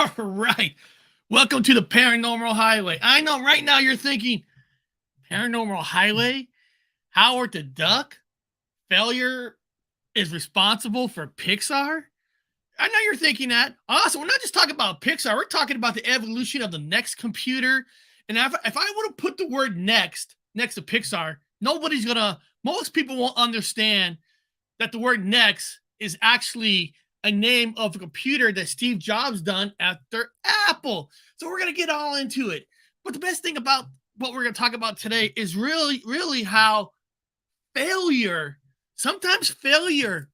All right. Welcome to the Paranormal Highway. I know right now you're thinking, Paranormal Highway? Howard the Duck? Failure is responsible for Pixar? I know you're thinking that. Also, we're not just talking about Pixar. We're talking about the evolution of the next computer. And if I would have put the word next to Pixar, most people won't understand that the word next is actually a name of a computer that Steve Jobs done after Apple. So we're going to get all into it. But the best thing about what we're going to talk about today is really how sometimes failure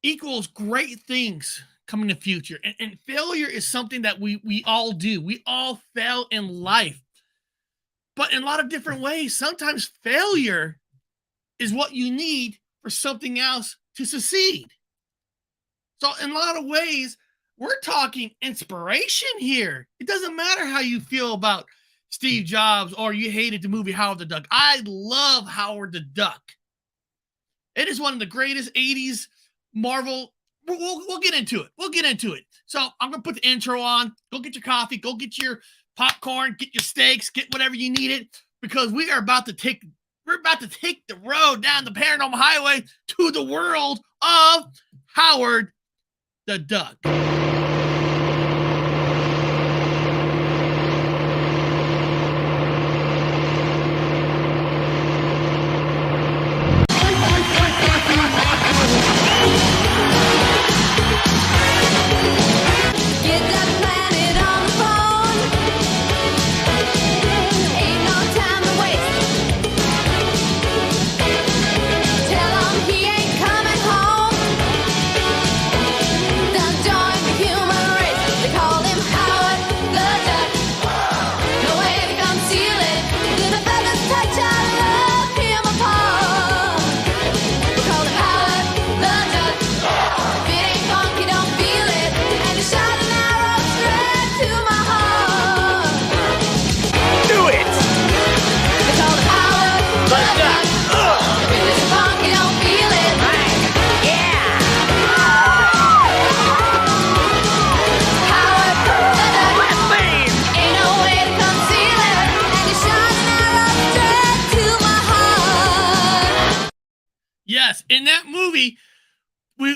equals great things coming in the future. And failure is something that we all do. We all fail in life, but in a lot of different ways. Sometimes failure is what you need for something else to succeed. So in a lot of ways, we're talking inspiration here. It doesn't matter how you feel about Steve Jobs or you hated the movie Howard the Duck. I love Howard the Duck. It is one of the greatest 80s Marvel. We'll get into it. So I'm going to put the intro on. Go get your coffee. Go get your popcorn. Get your steaks. Get whatever you need it. Because we're about to take the road down the Paranormal Highway to the world of Howard the Duck. Yes, in that movie, we're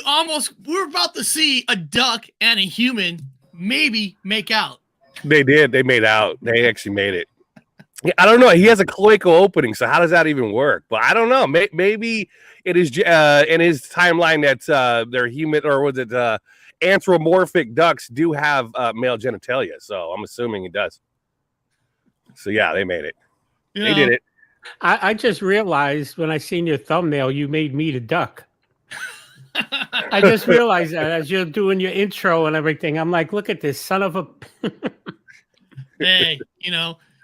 about to see a duck and a human maybe make out. They did. They made out. They actually made it. I don't know. He has a cloacal opening, so how does that even work? But I don't know. Maybe it is in his timeline that they're human, or was it anthropomorphic ducks do have male genitalia? So I'm assuming it does. So yeah, they made it. They did it. I just realized when I seen your thumbnail, you made me the duck. I just realized that as you're doing your intro and everything. I'm like, look at this son of a. Hey, and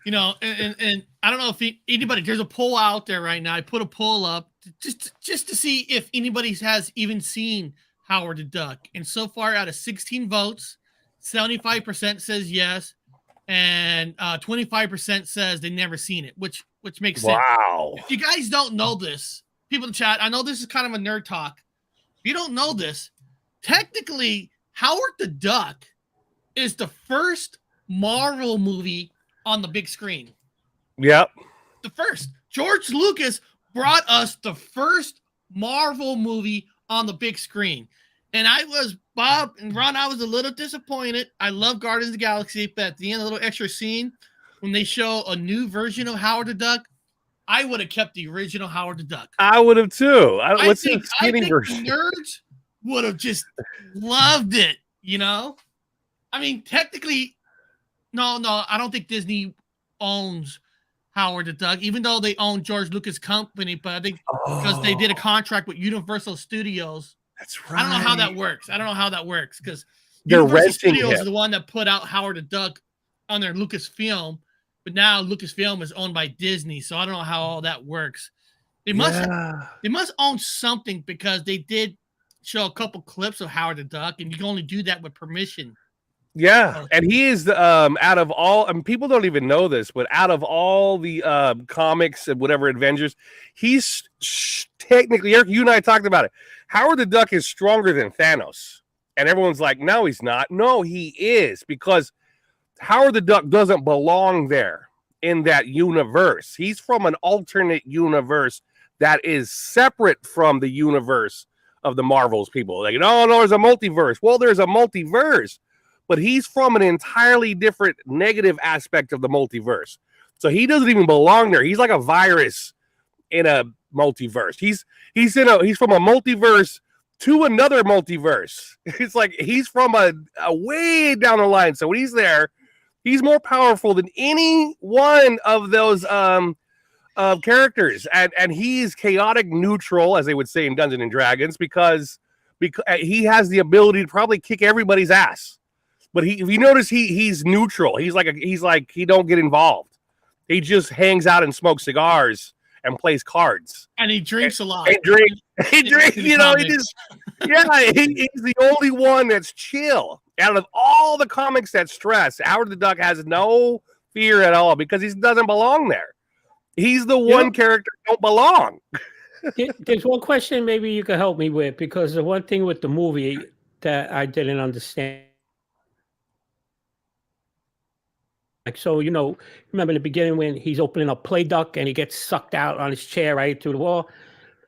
I don't know if anybody. There's a poll out there right now. I put a poll up just to see if anybody has even seen Howard the Duck. And so far, out of 16 votes, 75% says yes, and 25% says they never seen it, which makes sense. Wow. If you guys don't know this, people in the chat, I know this is kind of a nerd talk. If you don't know this, technically, Howard the Duck is the first Marvel movie on the big screen. Yep. The first. George Lucas brought us the first Marvel movie on the big screen. And Bob and Ron, I was a little disappointed. I love Guardians of the Galaxy, but at the end, a little extra scene, when they show a new version of Howard the Duck, I would have kept the original Howard the Duck. I would have too. I think nerds would have just loved it, I mean, technically, no, I don't think Disney owns Howard the Duck, even though they own George Lucas' company, but I think because they did a contract with Universal Studios. That's right. I don't know how that works because they're Universal renting Studios him. is the one that put out Howard the Duck on their Lucasfilm, but now Lucasfilm is owned by Disney, so I don't know how all that works. They must own something because they did show a couple clips of Howard the Duck, and you can only do that with permission. Yeah, and he is out of all. I mean, people don't even know this, but out of all the comics and whatever Avengers, he's technically. Eric, you and I talked about it. Howard the Duck is stronger than Thanos, And everyone's like, no, he's not. No, he is, because Howard the Duck doesn't belong there in that universe. He's from an alternate universe that is separate from the universe of the Marvels people. Like, no, there's a multiverse. Well, there's a multiverse, but he's from an entirely different negative aspect of the multiverse. So he doesn't even belong there. He's like a virus in a multiverse. He's from a multiverse to another multiverse. It's like he's from a way down the line. So when he's there, he's more powerful than any one of those characters, and he's chaotic neutral, as they would say in Dungeons and Dragons, because he has the ability to probably kick everybody's ass. But if you notice, he's neutral. He's like he don't get involved. He just hangs out and smokes cigars and plays cards. And he drinks a lot. He drinks. He just he's the only one that's chill. Out of all the comics that stress, Howard the Duck has no fear at all because he doesn't belong there. He's the one character that don't belong. There's one question maybe you could help me with, because the one thing with the movie that I didn't understand. Like, so, remember in the beginning when he's opening up Play Duck and he gets sucked out on his chair right through the wall,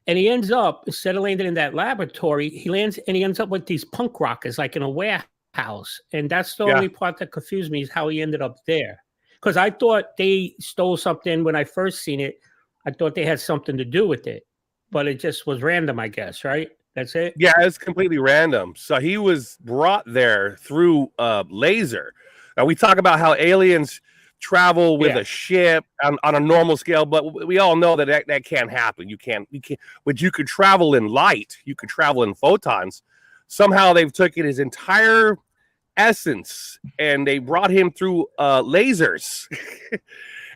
and he ends up, instead of landing in that laboratory, he ends up with these punk rockers like in a warehouse, and that's the only part that confused me, is how he ended up there. Because I thought they stole something when I first seen it. I thought they had something to do with it, but it just was random, I guess, right? That's it? Yeah, it's completely random. So he was brought there through laser. Now, we talk about how aliens travel with a ship on a normal scale, but we all know that can't happen. You can't, but you could travel in light. You could travel in photons. Somehow they've taken his entire essence and they brought him through lasers.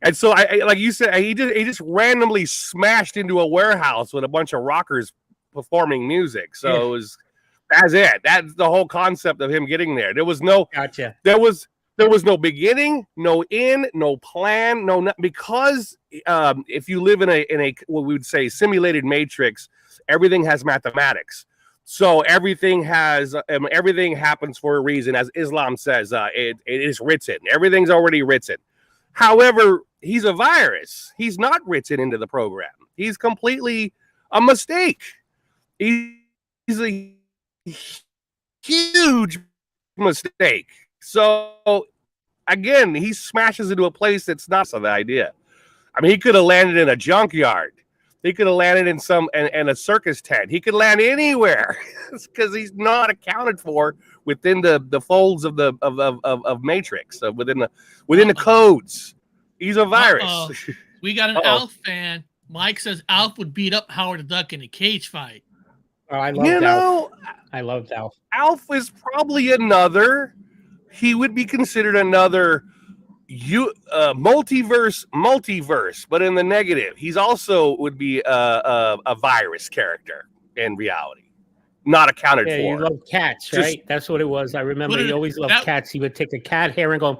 And so I like you said, he just randomly smashed into a warehouse with a bunch of rockers performing music. So that's it. That's the whole concept of him getting there. There was no there was no beginning, no end, no plan, because if you live in a what we would say simulated matrix, everything has mathematics. So everything happens for a reason, as Islam says. It is written. Everything's already written. However, he's a virus. He's not written into the program. He's completely a mistake. He's a huge mistake. So again, he smashes into a place that's not the idea. I mean, he could have landed in a junkyard. He could have landed in a circus tent. He could land anywhere because he's not accounted for within the folds of the Matrix, within the codes. He's a virus. We got an Alf fan. Mike says Alf would beat up Howard the Duck in a cage fight. Oh, I love Alf. I loved Alf. Alf is probably he would be considered another multiverse, but in the negative. He's also would be a virus character in reality, not accounted for. You love cats, right? That's what it was. I remember he always loved cats. He would take a cat hair and go,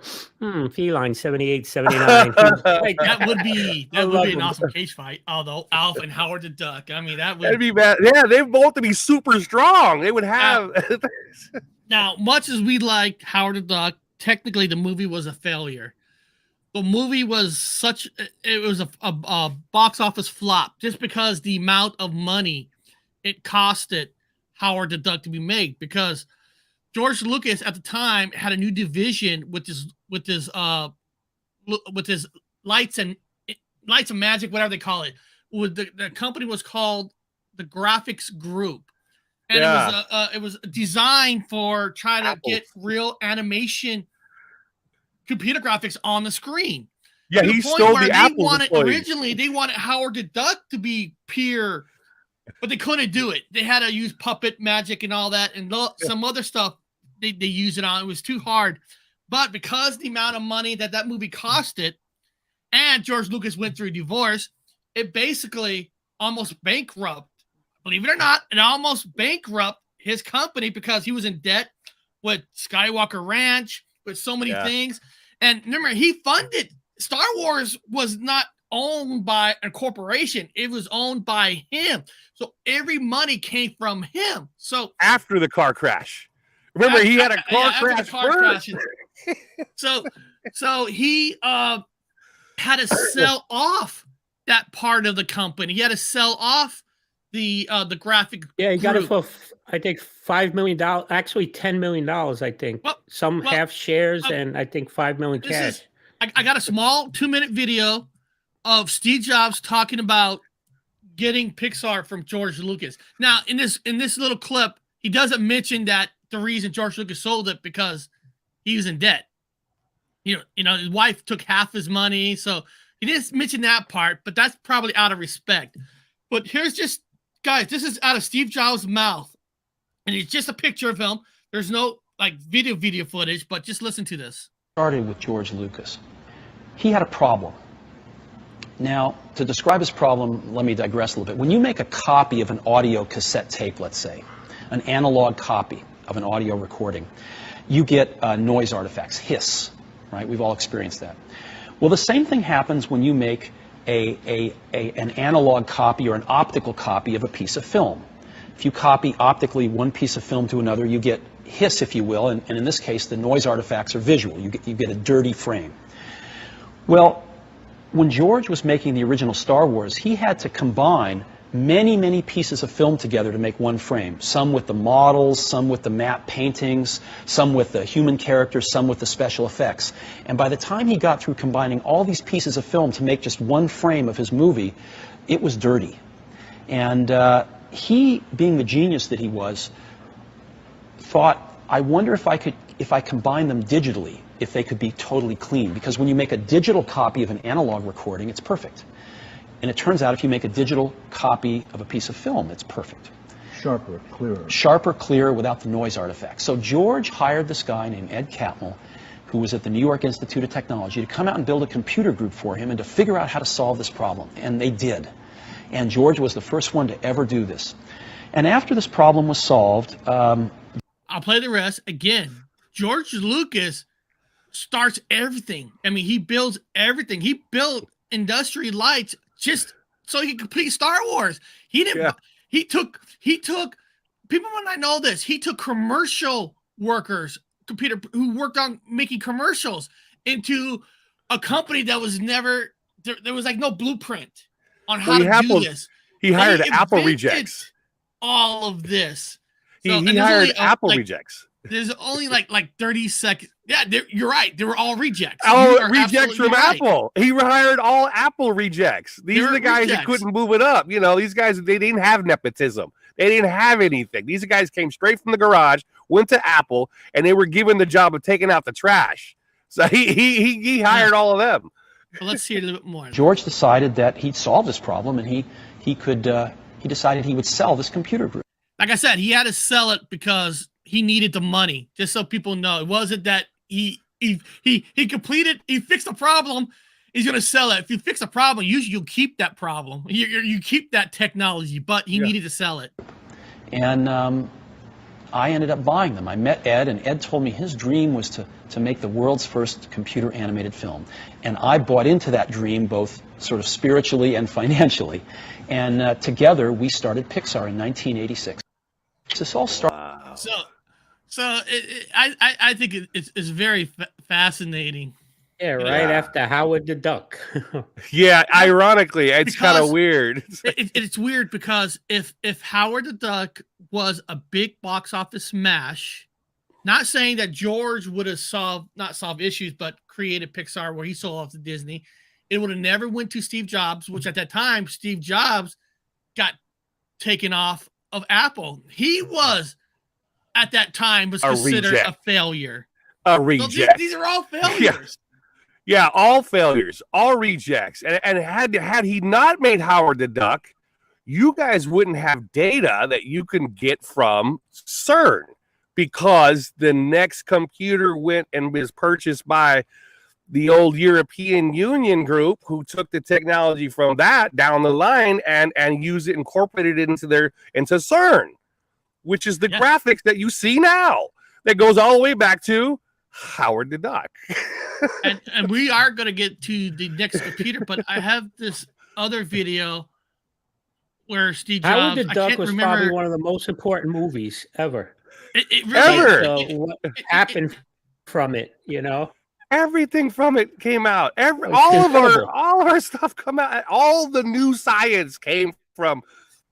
feline 78, 79. That would be an awesome cage fight. Although Alf and Howard the Duck, I mean, that'd be bad. Yeah, they'd both be super strong. They would have. Now, much as we liked Howard the Duck, technically the movie was a failure. The movie was a box office flop just because the amount of money it costed Howard the Duck to be made, because George Lucas at the time had a new division with his lights and magic, whatever they call it. The company was called the Graphics Group. And it was designed for trying to get real animation computer graphics on the screen. Yeah, he stole the Apple originally they wanted Howard the Duck to be pure, but they couldn't do it. They had to use puppet magic and all that, and some other stuff they used it on. It was too hard. But because the amount of money that movie costed, and George Lucas went through a divorce, it basically almost bankrupt. Believe it or not, it almost bankrupt his company because he was in debt with Skywalker Ranch, with so many things. And remember, he funded Star Wars was not owned by a corporation. It was owned by him. So every money came from him. So after the car crash, Remember, he had a car after the crash car first. crashes. So he had to sell off that part of the company. He had to sell off the graphic. Yeah, he got it group. for I think $5 million. Actually, $10 million. I think some half shares, and I think $5 million cash. I got a small 2-minute video of Steve Jobs talking about getting Pixar from George Lucas. Now, in this little clip, he doesn't mention that the reason George Lucas sold it because he was in debt. You know, his wife took half his money, so he didn't mention that part. But that's probably out of respect. But here's just, guys, this is out of Steve Jobs' mouth, and it's just a picture of him. There's no like video footage, but just listen to this. Started with George Lucas. He had a problem. Now, to describe his problem, let me digress a little bit. When you make a copy of an audio cassette tape, let's say, an analog copy of an audio recording, you get noise artifacts, hiss, right? We've all experienced that. Well, the same thing happens when you make an analog copy or an optical copy of a piece of film. If you copy optically one piece of film to another, you get hiss, if you will, and in this case, the noise artifacts are visual. You get a dirty frame. Well, when George was making the original Star Wars, he had to combine many pieces of film together to make one frame. Some with the models, some with the matte paintings, some with the human characters, some with the special effects. And by the time he got through combining all these pieces of film to make just one frame of his movie, it was dirty. And he, being the genius that he was, thought, I wonder if I combine them digitally, if they could be totally clean. Because when you make a digital copy of an analog recording, it's perfect. And it turns out if you make a digital copy of a piece of film, it's perfect. Sharper, clearer. Sharper, clearer, without the noise artifacts. So George hired this guy named Ed Catmull, who was at the New York Institute of Technology, to come out and build a computer group for him and to figure out how to solve this problem. And they did. And George was the first one to ever do this. And after this problem was solved... I'll play the rest. Again, George Lucas starts everything. I mean, he builds everything. He built Industrial Lights just so he could complete Star Wars. He didn't. Yeah. He took. People might not know this. He took commercial workers, who worked on making commercials, into a company that was never. There was like no blueprint on how to do this. He hired Apple rejects. All of this. So, he hired Apple rejects. There's only like 30 seconds. Yeah, you're right. They were all rejects. Oh, rejects from Apple. He hired all Apple rejects. These are the guys that couldn't move it up. You know, these guys, they didn't have nepotism. They didn't have anything. These guys came straight from the garage, went to Apple, and they were given the job of taking out the trash. So he hired all of them. Well, let's hear a little bit more. George decided that he'd solve this problem, and he decided he would sell this computer group. Like I said, he had to sell it because he needed the money, just so people know. It wasn't that he completed, he fixed the problem, he's going to sell it. If you fix a problem, usually you'll keep that problem. You keep that technology, but he needed to sell it. And I ended up buying them. I met Ed, and Ed told me his dream was to make the world's first computer animated film. And I bought into that dream, both sort of spiritually and financially. And together, we started Pixar in 1986. This all started. Wow. So I think it's very fascinating. Yeah, right after Howard the Duck. Yeah, ironically, it's kind of weird. It's weird because if Howard the Duck was a big box office smash, not saying that George would have not solved issues, but created Pixar where he sold off to Disney, it would have never went to Steve Jobs, which at that time, Steve Jobs got taken off of Apple. He was, at that time, was considered a failure. A reject. So these are all failures. Yeah, all failures, all rejects. And had he not made Howard the Duck, you guys wouldn't have data that you can get from CERN, because the next computer went and was purchased by the old European Union group, who took the technology from that down the line and used it, incorporated it into CERN, which is the graphics that you see now. That goes all the way back to Howard the Duck. and we are going to get to the next computer, but I have this other video where Steve Jobs... Howard the Duck was probably one of the most important movies ever. It Right? really, Ever. So what happened from it, you know? Everything from it came out. It's All incredible. of our stuff come out. All the new science came from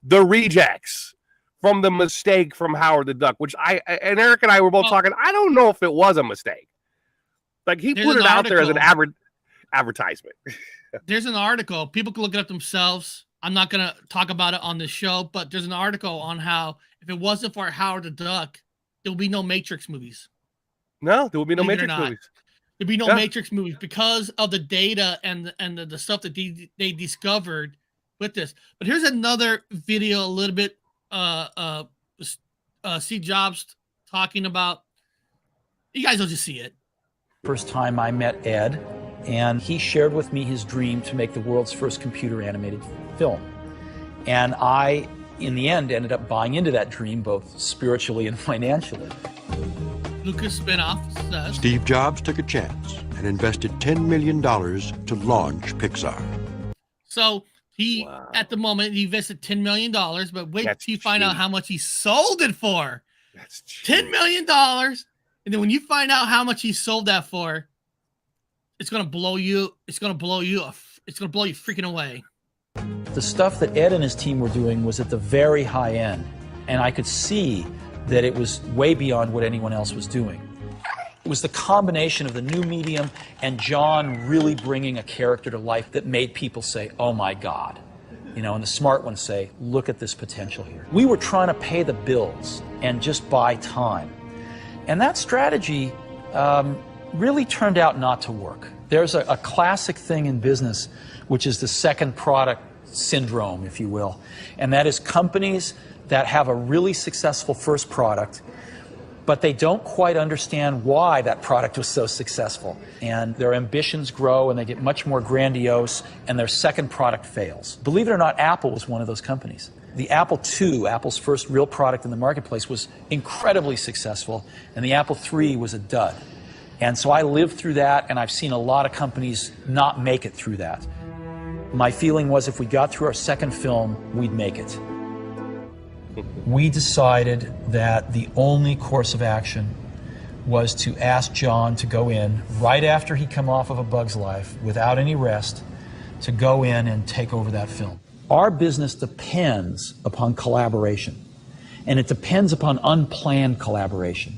the rejects, from the mistake from Howard the Duck, which and Eric and I were both talking. I don't know if it was a mistake. Like he There's put an it out there as an article. advertisement. There's an article. People can look it up themselves. I'm not gonna talk about it on this show, but there's an article on how if it wasn't for Howard the Duck, there would be no Matrix movies. No, there will be no Believe it or Matrix not. movies. There'd be no Yeah. Matrix movies because of the data and the stuff that they discovered with this. But here's another video, a little bit. Steve Jobs talking about. You guys will just see it. First time I met Ed, and he shared with me his dream to make the world's first computer animated film. And I, in the end, ended up buying into that dream, both spiritually and financially. Lucas spinoff says. Steve Jobs took a chance and invested $10 million to launch Pixar. So he, at the moment, he invested $10 million, but wait That's till you find out cheap. how much he sold it for. That's cheap. $10 million. And then when you find out how much he sold that for, it's gonna blow you. It's gonna blow you. It's gonna blow you freaking away. The stuff that Ed and his team were doing was at the very high end, and I could see that it was way beyond what anyone else was doing. It was the combination of the new medium and John really bringing a character to life that made people say, oh my God. You know, and the smart ones say, look at this potential here. We were trying to pay the bills and just buy time. And that strategy really turned out not to work. There's a classic thing in business, which is the second product syndrome, if you will. And that is companies that have a really successful first product, but they don't quite understand why that product was so successful. And their ambitions grow and they get much more grandiose, and their second product fails. Believe it or not, Apple was one of those companies. The Apple II, Apple's first real product in the marketplace, was incredibly successful, and the Apple III was a dud. And so I lived through that, and I've seen a lot of companies not make it through that. My feeling was if we got through our second film, we'd make it. We decided that the only course of action was to ask John to go in right after he'd come off of A Bug's Life, without any rest, to go in and take over that film. Our business depends upon collaboration, and it depends upon unplanned collaboration.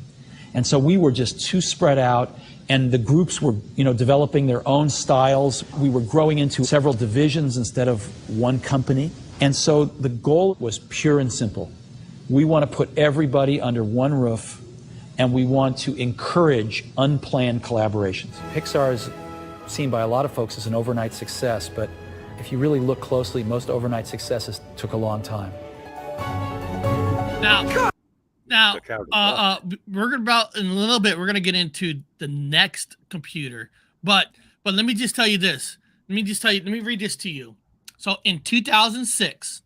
And so we were just too spread out, and the groups were, developing their own styles. We were growing into several divisions instead of one company. And so the goal was pure and simple. We want to put everybody under one roof, and we want to encourage unplanned collaborations. Pixar is seen by a lot of folks as an overnight success, but if you really look closely, most overnight successes took a long time. Now, we're about in a little bit. We're gonna get into the next computer, but let me just tell you this. Let me read this to you. So in 2006,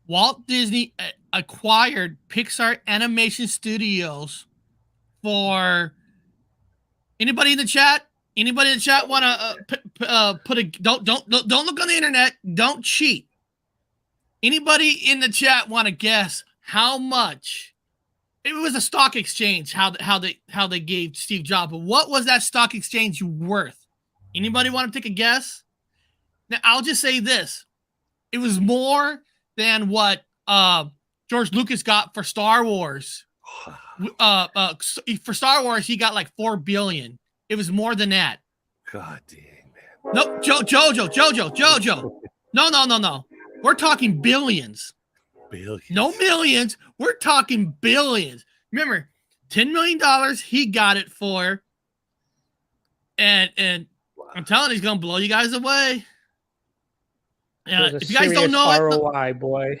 Walt Disney acquired Pixar Animation Studios for anybody in the chat. Anybody in the chat want to put a don't look on the internet. Don't cheat. Anybody in the chat want to guess how much? It was a stock exchange. How they gave Steve Jobs. But what was that stock exchange worth? Anybody want to take a guess? Now I'll just say this: it was more than what George Lucas got for Star Wars. For Star Wars, he got like $4 billion. It was more than that. God dang, man. No, Jojo. No. We're talking billions. Billions. No millions. We're talking billions. Remember, $10 million he got it for. And I'm telling you, he's going to blow you guys away. If you guys don't know ROI, boy.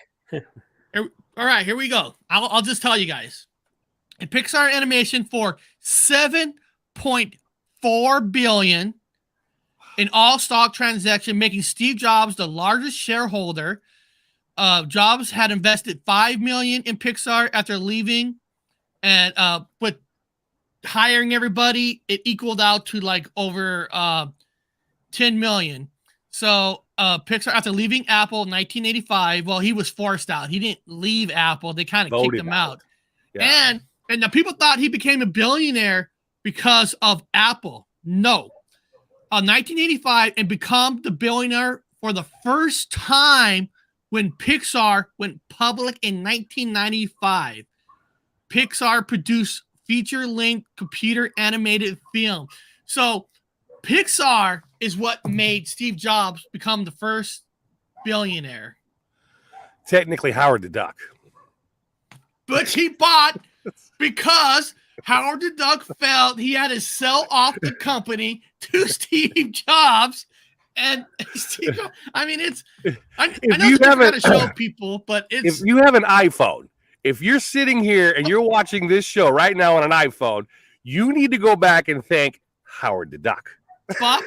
all right, here we go. I'll just tell you guys. In Pixar Animation for $7.4 billion in all stock transaction, making Steve Jobs the largest shareholder. Jobs had invested $5 million in Pixar after leaving, and with hiring everybody, it equaled out to like over $10 million. So Pixar, after leaving Apple in 1985, well, he was forced out. He didn't leave Apple. They kind of kicked him out. Yeah. And now people thought he became a billionaire because of Apple. No. 1985, and become the billionaire for the first time when Pixar went public in 1995. Pixar produced feature-length computer animated film. So Pixar is what made Steve Jobs become the first billionaire. Technically, Howard the Duck. But he bought because Howard the Duck felt he had to sell off the company to Steve Jobs. And Steve Jobs, I mean, I know it's different to show people, but if you have an iPhone, if you're sitting here and you're watching this show right now on an iPhone, you need to go back and thank Howard the Duck. Bob,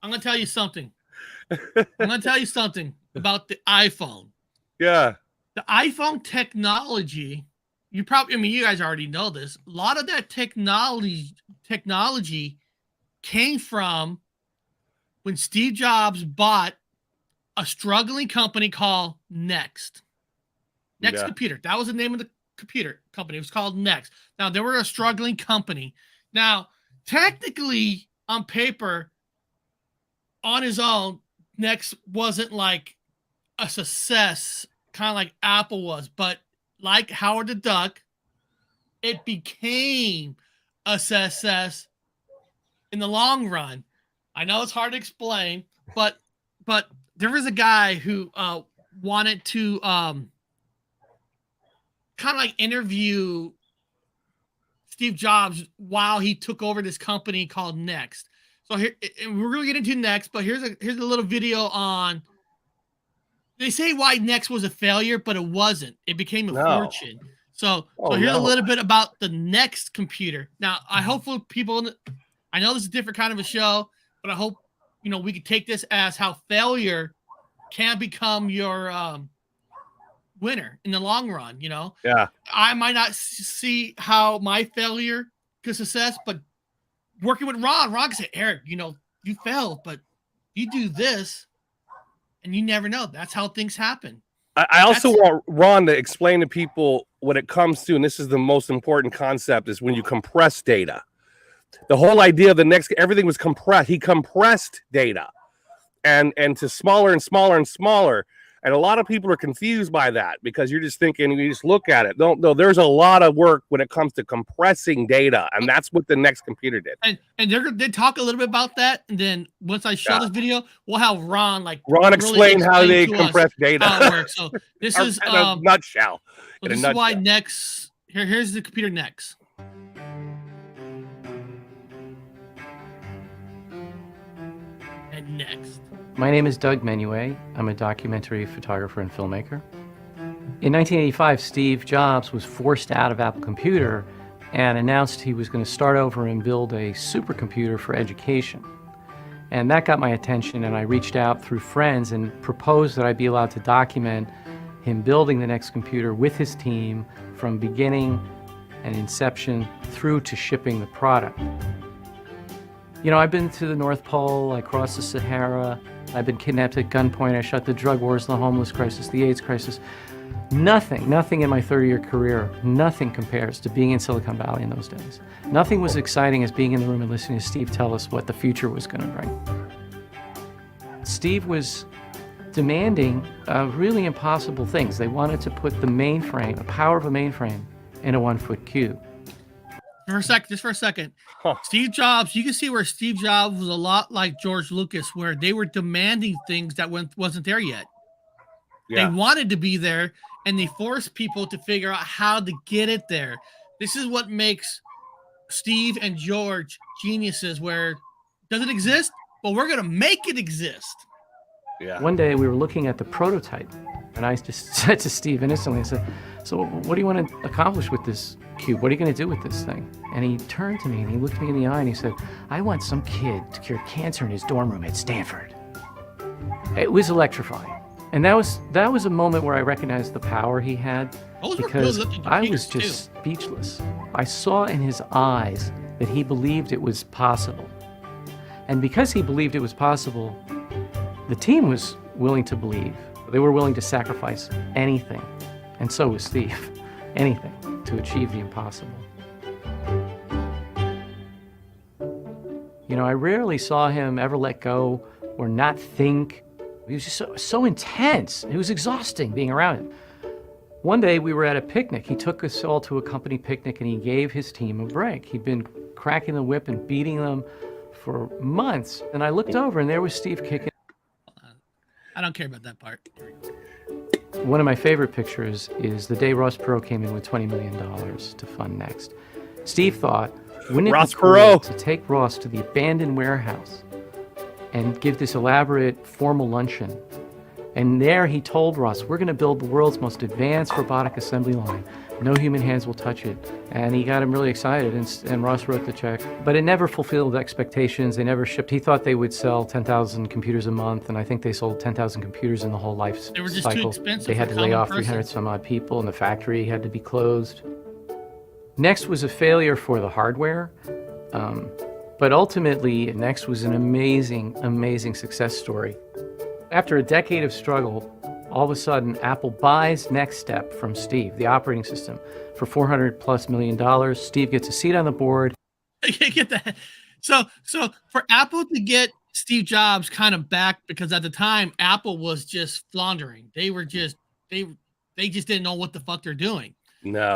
I'm going to tell you something. I'm going to tell you something about the iPhone. Yeah. The iPhone technology, you guys already know this. A lot of that technology came from when Steve Jobs bought a struggling company called Next Computer. That was the name of the computer company. It was called Next. Now, they were a struggling company. Now, technically, on paper, on his own, Next wasn't like a success, kind of like Apple was. But like Howard the Duck, it became a success in the long run. I know it's hard to explain, but there was a guy who wanted to kind of like interview Steve Jobs while he took over this company called Next. So here, and we're going to get into Next, but here's a little video on. They say why Next was a failure, but it wasn't. It became a fortune. So here's a little bit about the Next computer. Now, I hope people. I know this is a different kind of a show, but I hope we could take this as how failure can become your winner in the long run. Yeah. I might not see how my failure could success, but working with Ron can say, Eric, you failed, but you do this, and you never know. That's how things happen. I also want Ron to explain to people what it comes to, and this is the most important concept, is when you compress data. The whole idea of the Next, everything was compressed. He compressed data and to smaller and smaller and smaller. And a lot of people are confused by that because you're just thinking, you just look at it. No, there's a lot of work when it comes to compressing data. And that's what the Next computer did. And they talk a little bit about that. And then once I show this video, we'll have Ron explain how they compress data. How it works. So this is in a nutshell. So this is why Next, here's the computer Next. Next. My name is Doug Menuet. I'm a documentary photographer and filmmaker. In 1985, Steve Jobs was forced out of Apple Computer and announced he was going to start over and build a supercomputer for education. And that got my attention, and I reached out through friends and proposed that I be allowed to document him building the Next computer with his team from beginning and inception through to shipping the product. I've been to the North Pole, I crossed the Sahara, I've been kidnapped at gunpoint, I shot the drug wars, the homeless crisis, the AIDS crisis. Nothing in my 30-year career, nothing compares to being in Silicon Valley in those days. Nothing was exciting as being in the room and listening to Steve tell us what the future was going to bring. Steve was demanding really impossible things. They wanted to put the mainframe, the power of a mainframe, in a 1-foot cube. Just for a second. Steve Jobs, you can see where Steve Jobs was a lot like George Lucas, where they were demanding things that wasn't there yet. Yeah. They wanted to be there, and they forced people to figure out how to get it there. This is what makes Steve and George geniuses, where does it exist? Well, we're going to make it exist. Yeah. One day we were looking at the prototype, and I just said to Steve innocently, I said, so what do you want to accomplish with this cube? What are you going to do with this thing? And he turned to me and he looked me in the eye and he said, I want some kid to cure cancer in his dorm room at Stanford. It was electrifying. And that was a moment where I recognized the power he had, because I was just speechless. I saw in his eyes that he believed it was possible. And because he believed it was possible, the team was willing to believe. They were willing to sacrifice anything. And so was Steve. Anything to achieve the impossible. You know, I rarely saw him ever let go or not think. He was just so intense. It was exhausting being around him. One day we were at a picnic. He took us all to a company picnic and he gave his team a break. He'd been cracking the whip and beating them for months. And I looked over and there was Steve kicking. I don't care about that part. One of my favorite pictures is the day Ross Perot came in with $20 million to fund Next. Steve thought, wouldn't it Ross be cool Perot to take Ross to the abandoned warehouse and give this elaborate formal luncheon? And there he told Ross, we're going to build the world's most advanced robotic assembly line. No human hands will touch it. And he got him really excited, and Ross wrote the check. But it never fulfilled expectations. They never shipped. He thought they would sell 10,000 computers a month, and I think they sold 10,000 computers in the whole life cycle. They were just too expensive. They had to lay off 300 some odd people, and the factory had to be closed. Next was a failure for the hardware. But ultimately, Next was an amazing, amazing success story. After a decade of struggle, all of a sudden, Apple buys NextStep from Steve, the operating system, for $400+ million. Steve gets a seat on the board. Get that. So for Apple to get Steve Jobs kind of back, because at the time Apple was just floundering. They were just they just didn't know what the fuck they're doing. No.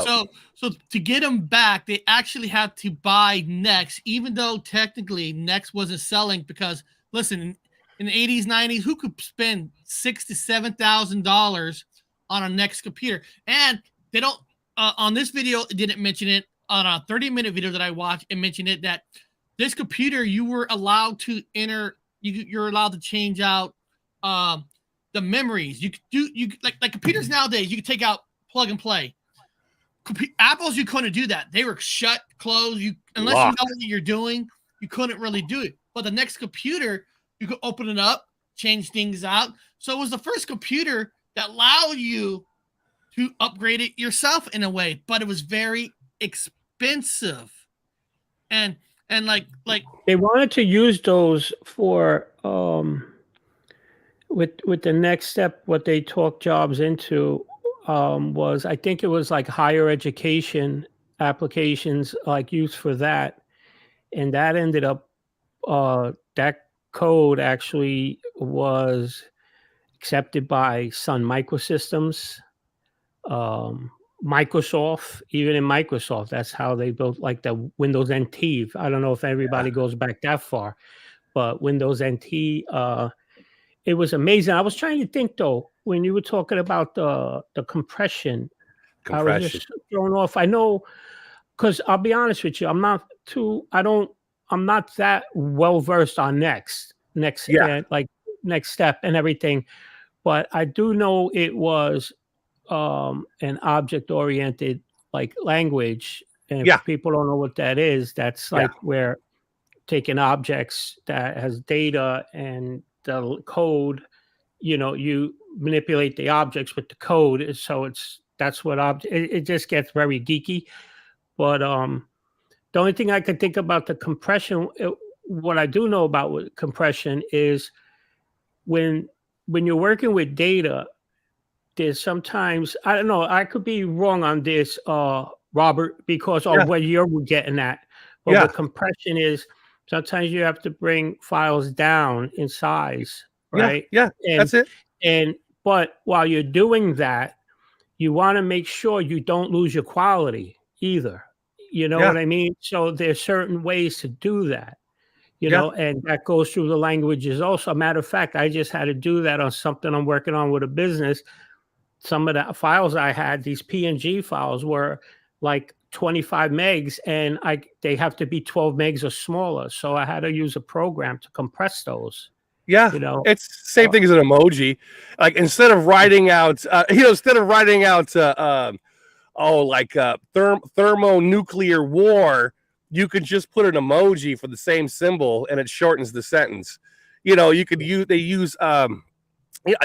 So to get him back, they actually had to buy Next, even though technically Next wasn't selling. Because listen, in the 80s, 90s, who could spend $6,000 to $7,000 on a Next computer? And they don't. On this video, it didn't mention it. On a 30-minute video that I watched, it mentioned it that this computer you were allowed to enter. You're allowed to change out the memories. You could do like computers nowadays. You could take out plug and play. Apple's, you couldn't do that. They were shut, closed. Unless you know what you're doing, you couldn't really do it. But the Next computer, you could open it up, change things out. So it was the first computer that allowed you to upgrade it yourself in a way, but it was very expensive. And like they wanted to use those for with the NextStep. What they talked Jobs into was, I think it was like higher education applications, like used for that, and that ended up that code actually was accepted by Sun Microsystems, Microsoft. Even in Microsoft, that's how they built like the Windows NT. I don't know if everybody goes back that far, but Windows NT, it was amazing. I was trying to think though, when you were talking about the compression, I was just thrown off. I know, because I'll be honest with you, I'm not that well versed on Next like NextStep and everything, but I do know it was an object-oriented like language. And if people don't know what that is, that's like where taking objects that has data and the code, you manipulate the objects with the code. So that's what it just gets very geeky. But the only thing I can think about the compression, what I do know about compression is when you're working with data, there's sometimes, I don't know, I could be wrong on this, Robert, because of where you're getting at. But what compression is, sometimes you have to bring files down in size, right? Yeah, that's it. But while you're doing that, you want to make sure you don't lose your quality either. You know what I mean? So there's certain ways to do that, and that goes through the languages also. A matter of fact, I just had to do that on something I'm working on with a business. Some of the files I had, these PNG files, were like 25 megs, and they have to be 12 megs or smaller. So I had to use a program to compress those. Yeah, it's the same thing as an emoji. Like instead of writing out, thermonuclear war, you could just put an emoji for the same symbol, and it shortens the sentence. They use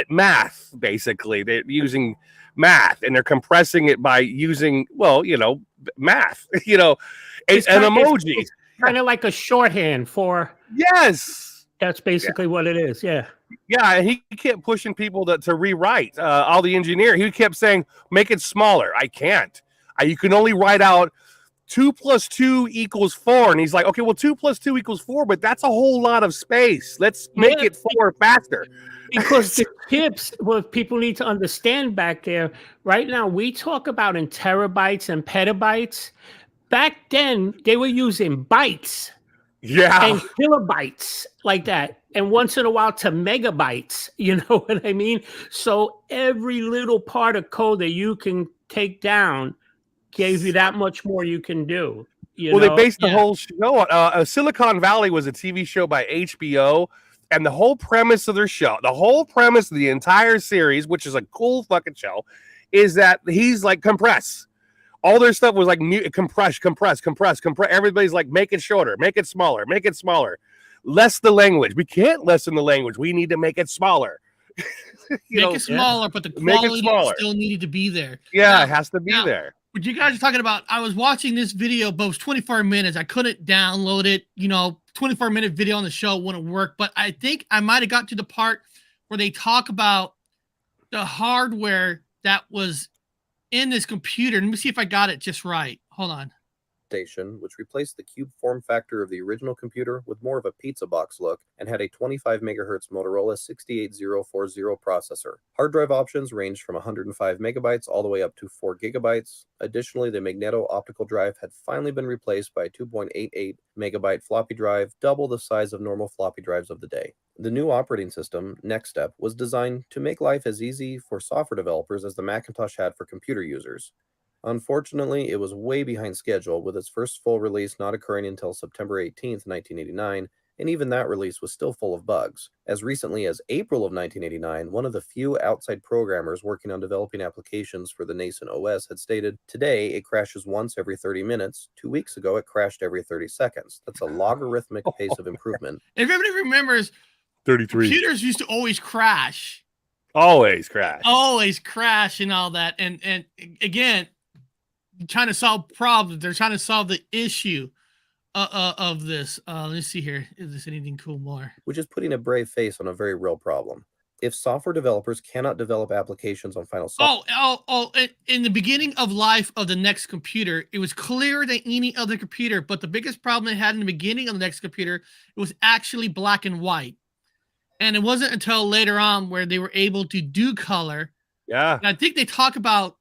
math, basically. They're using math, and they're compressing it by using math. It's an emoji. It's kind of like a shorthand for. Yes. That's basically what it is. Yeah. Yeah, and he kept pushing people to rewrite all the engineer. He kept saying, make it smaller. I can't. You can only write out 2 + 2 = 4. And he's like, okay, well, 2 + 2 = 4, but that's a whole lot of space. Let's make it 4 faster. Because the chips, what people need to understand back there, right now, we talk about in terabytes and petabytes. Back then, they were using bytes and kilobytes like that. And once in a while to megabytes, you know what I mean? So every little part of code that you can take down gives you that much more you can do. They based the whole show on Silicon Valley was a TV show by HBO. And the whole premise of their show, the whole premise of the entire series, which is a cool fucking show, is that he's like compress. All their stuff was like compress. Everybody's like, make it shorter, make it smaller, make it smaller. Less the language. We can't lessen the language. We need to make it smaller. Make it smaller, but the quality still needed to be there. Yeah, now, it has to be there. What you guys are talking about, I was watching this video, but it was 24 minutes. I couldn't download it. 24-minute video on the show wouldn't work. But I think I might have got to the part where they talk about the hardware that was in this computer. Let me see if I got it just right. Hold on. Station, which replaced the cube form factor of the original computer with more of a pizza box look and had a 25 MHz Motorola 68040 processor. Hard drive options ranged from 105 megabytes all the way up to 4 gigabytes. Additionally, the magneto optical drive had finally been replaced by a 2.88 megabyte floppy drive, double the size of normal floppy drives of the day. The new operating system, Next Step, was designed to make life as easy for software developers as the Macintosh had for computer users. Unfortunately, it was way behind schedule, with its first full release not occurring until September 18, 1989, and even that release was still full of bugs. As recently as April of 1989, one of the few outside programmers working on developing applications for the nascent OS had stated, "Today, it crashes once every 30 minutes. 2 weeks ago, it crashed every 30 seconds. That's a logarithmic pace of improvement." If everybody remembers, 33. Computers used to always crash. Always crash. Always crash and all that. And again, trying to solve problems. They're trying to solve the issue of this. Let's see here. Is this anything cool more? Which is putting a brave face on a very real problem. If software developers cannot develop applications on final software... In the beginning of life of the next computer, it was clearer than any other computer, but the biggest problem they had in the beginning of the next computer, it was actually black and white. And it wasn't until later on where they were able to do color. Yeah. And I think they talk about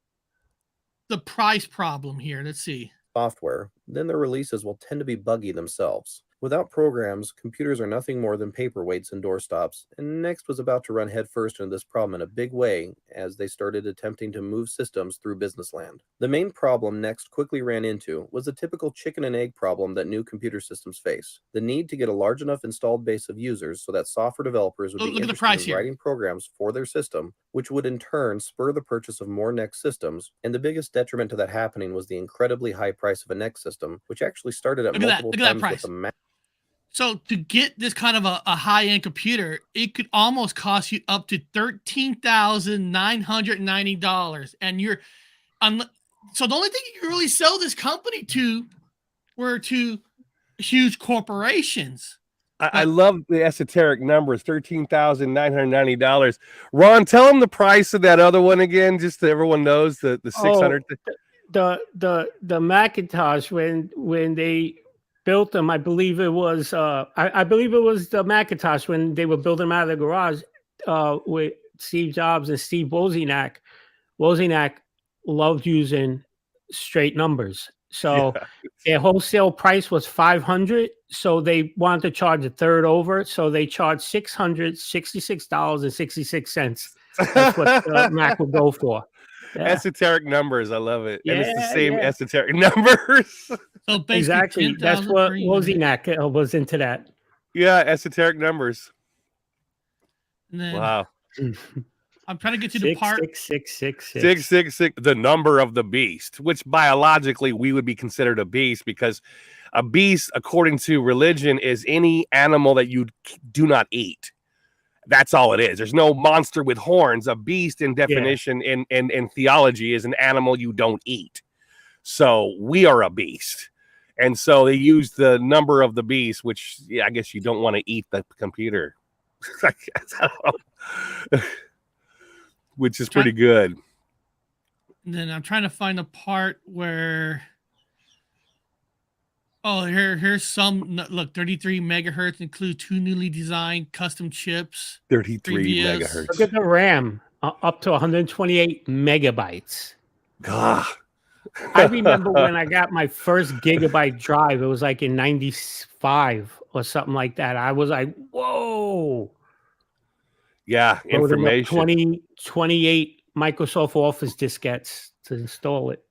the price problem here. Let's see. Software, then their releases will tend to be buggy themselves. Without programs, computers are nothing more than paperweights and doorstops, and Next was about to run headfirst into this problem in a big way as they started attempting to move systems through business land. The main problem Next quickly ran into was the typical chicken and egg problem that new computer systems face. The need to get a large enough installed base of users so that software developers would be interested in writing programs for their system, which would in turn spur the purchase of more Next systems, and the biggest detriment to that happening was the incredibly high price of a Next system, which actually started at multiple times with the So to get this kind of a high-end computer, it could almost cost you up to $13,990. And so the only thing you could really sell this company to were to huge corporations. I love the esoteric numbers, $13,990. Ron, tell them the price of that other one again, just so everyone knows the 600. The Macintosh when they built them, I believe it was I believe it was the Macintosh when they were building them out of the garage with Steve Jobs and Steve Wozniak. Wozniak loved using straight numbers. So their wholesale price was $500. So they wanted to charge a third over. So they charged $666.66. That's what Mac would go for. Yeah. Esoteric numbers. I love it. And it's the same esoteric numbers. So exactly. That's what Wozniak was into that. Yeah, esoteric numbers. Wow. I'm trying to get to the part 666, the number of the beast, which biologically we would be considered a beast, because a beast, according to religion, is any animal that you do not eat. That's all it is. There's no monster with horns. A beast, in definition, in theology, is an animal you don't eat. So we are a beast. And so they use the number of the beast, which I guess you don't want to eat the computer. I don't know. Which is pretty good. And then I'm trying to find the part where. Oh, here's some. Look, 33 megahertz include 2 newly designed custom chips. 33 3VS. megahertz. Look at the RAM, up to 128 megabytes. God. I remember when I got my first gigabyte drive, it was like in 95 or something like that. I was like, whoa. Yeah, Loading up information. 28 Microsoft Office diskettes to install it.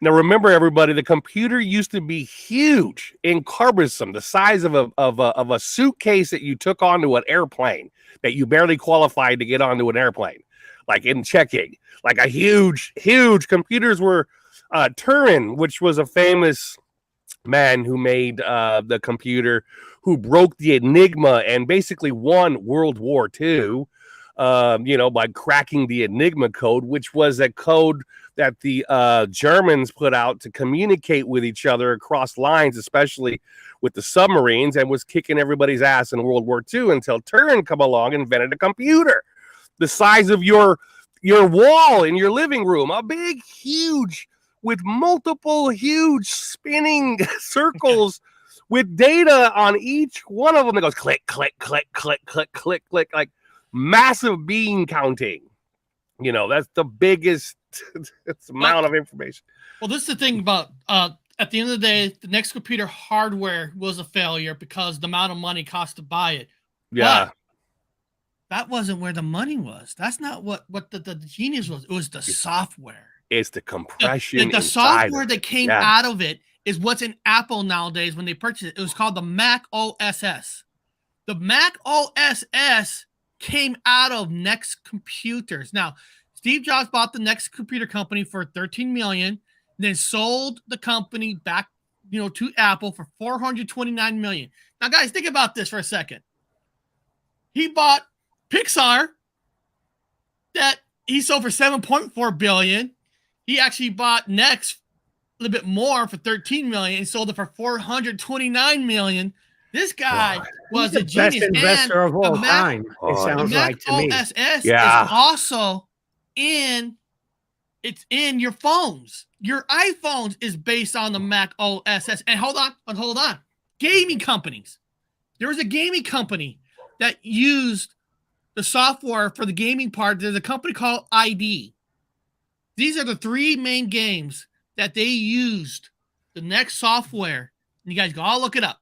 Now, remember, everybody, the computer used to be huge and cumbersome, the size of a suitcase that you took onto an airplane that you barely qualified to get onto an airplane, like in checking. Like a huge computers were Turing, which was a famous man who made the computer, who broke the Enigma and basically won World War II. By cracking the Enigma code, which was a code that the Germans put out to communicate with each other across lines, especially with the submarines, and was kicking everybody's ass in World War II until Turing come along and invented a computer the size of your wall in your living room, a big, huge, with multiple huge spinning circles with data on each one of them that goes click, click, click, click, click, click, click, like massive bean counting. That's the biggest amount of information. Well, this is the thing about at the end of the day, the next computer hardware was a failure because the amount of money cost to buy it. Yeah. But that wasn't where the money was. That's not what the genius was. It was the software. It's the compression. The software that came out of it is what's in Apple nowadays when they purchased it. It was called the Mac OS. The Mac OS came out of Next Computers. Now, Steve Jobs bought the Next Computer company for $13 million, then sold the company back, to Apple for $429 million. Now, guys, think about this for a second. He bought Pixar that he sold for $7.4 billion. He actually bought Next a little bit more for $13 million and sold it for $429 million. This guy was a genius. Best investor of all time. It sounds like to me. OS is also in your phones. Your iPhones is based on the Mac OS. And hold on. Gaming companies. There was a gaming company that used the software for the gaming part. There's a company called ID. These are the 3 main games that they used the Next software. And you guys go, I'll look it up.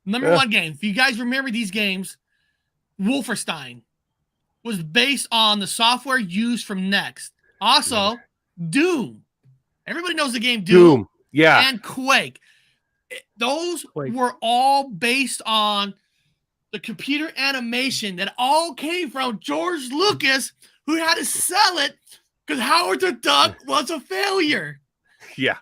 Number 1 game. If you guys remember these games, Wolfenstein was based on the software used from Next. Also, Doom. Everybody knows the game Doom. Yeah. And Quake. Those were all based on the computer animation that all came from George Lucas, who had to sell it because Howard the Duck was a failure. Yeah.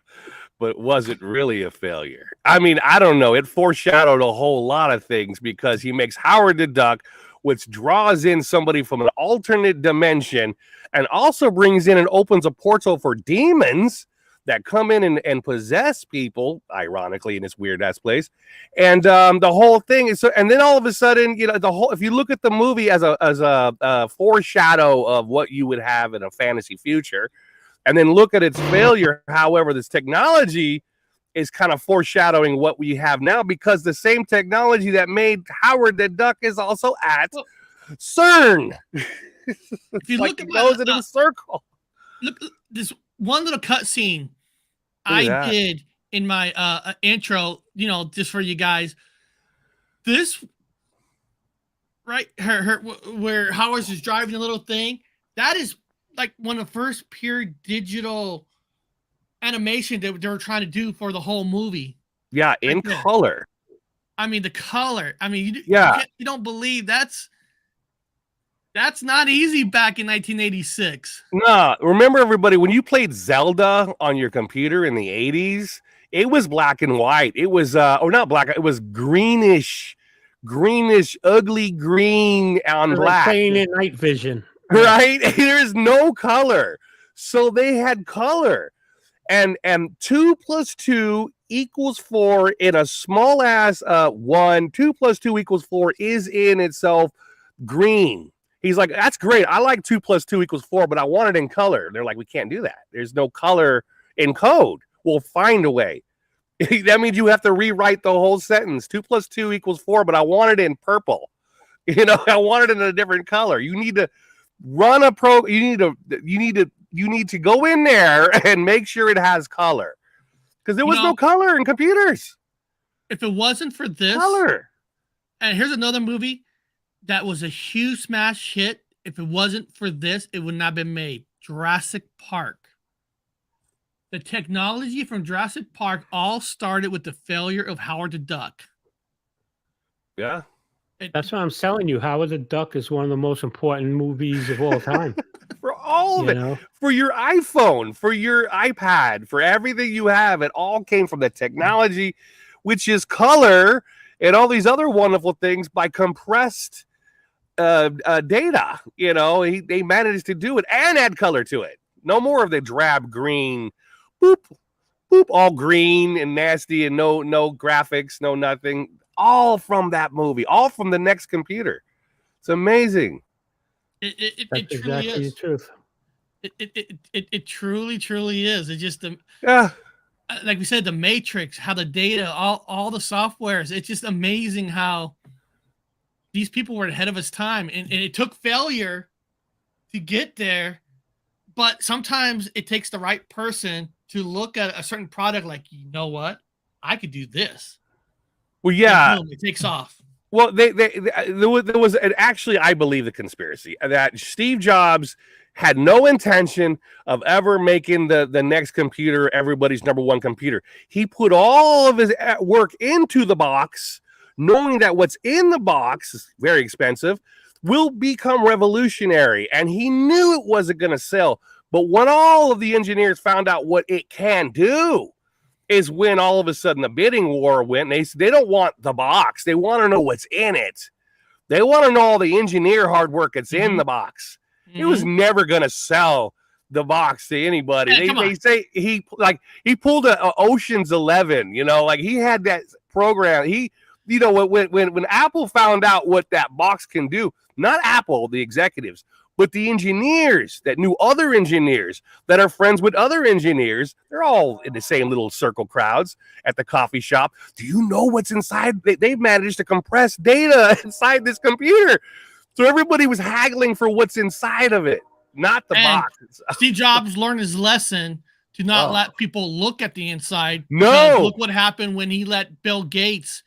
But was it really a failure? I mean, I don't know. It foreshadowed a whole lot of things because he makes Howard the Duck, which draws in somebody from an alternate dimension and also brings in and opens a portal for demons that come in and possess people, ironically, in this weird ass place. And the whole thing is so, and then all of a sudden, if you look at the movie as a foreshadow of what you would have in a fantasy future, and then look at its failure. However, this technology is kind of foreshadowing what we have now because the same technology that made Howard the Duck is also at CERN. If you look at goes in a circle. Look, this one little cutscene I did in my intro, just for you guys. This right, where Howard's is driving the little thing. That is like one of the first pure digital animation that they were trying to do for the whole movie. Yeah, in color. I mean, the color. I mean, you don't believe that's not easy back in 1986. No, remember everybody, when you played Zelda on your computer in the 80s, it was black and white. It was or not black, it was greenish, ugly green on black. Playing in night vision. Right? There's no color. So they had color. And 2 + 2 = 4 in a small ass 1. 2 + 2 = 4 is in itself green. He's like, that's great. I like 2 + 2 = 4, but I want it in color. They're like, we can't do that. There's no color in code. We'll find a way. That means you have to rewrite the whole sentence. 2 + 2 = 4, but I want it in purple. I want it in a different color. You need to run a pro. You need to go in there and make sure it has color, because there was no color in computers. If it wasn't for this Color. And here's another movie that was a huge smash hit. If it wasn't for this, it would not have been made. Jurassic Park. The technology from Jurassic Park all started with the failure of Howard the Duck. Yeah. That's what I'm telling you. Howard the Duck is one of the most important movies of all time. For all of it. For your iPhone, for your iPad, for everything you have, it all came from the technology, which is color and all these other wonderful things by compressed data. They managed to do it and add color to it. No more of the drab green, boop, boop, all green and nasty and no graphics, no nothing. All from that movie, all from the next computer. It's amazing. It That's truly exactly is. the truth. It truly is. It's just Yeah. Like we said, the Matrix, how the data, all the softwares. It's just amazing how these people were ahead of its time, and it took failure to get there. But sometimes it takes the right person to look at a certain product, like, you know what, I could do this. Well, yeah, boom, it takes off. Well, there was actually, I believe, the conspiracy that Steve Jobs had no intention of ever making the next computer everybody's number one computer. He put all of his work into the box, knowing that what's in the box is very expensive, will become revolutionary, and he knew it wasn't going to sell. But when all of the engineers found out what it can do, is when all of a sudden the bidding war went. They don't want the box. They want to know what's in it. They want to know all the engineer hard work that's in the box. It was never going to sell the box to anybody. They say he pulled a Ocean's 11, like he had that program. When Apple found out what that box can do, not Apple, the executives, but the engineers that knew other engineers that are friends with other engineers, they're all in the same little circle crowds at the coffee shop. Do you know what's inside? They've managed to compress data inside this computer. So everybody was haggling for what's inside of it, not the box. Steve Jobs learned his lesson to not let people look at the inside. No. Look what happened when he let Bill Gates,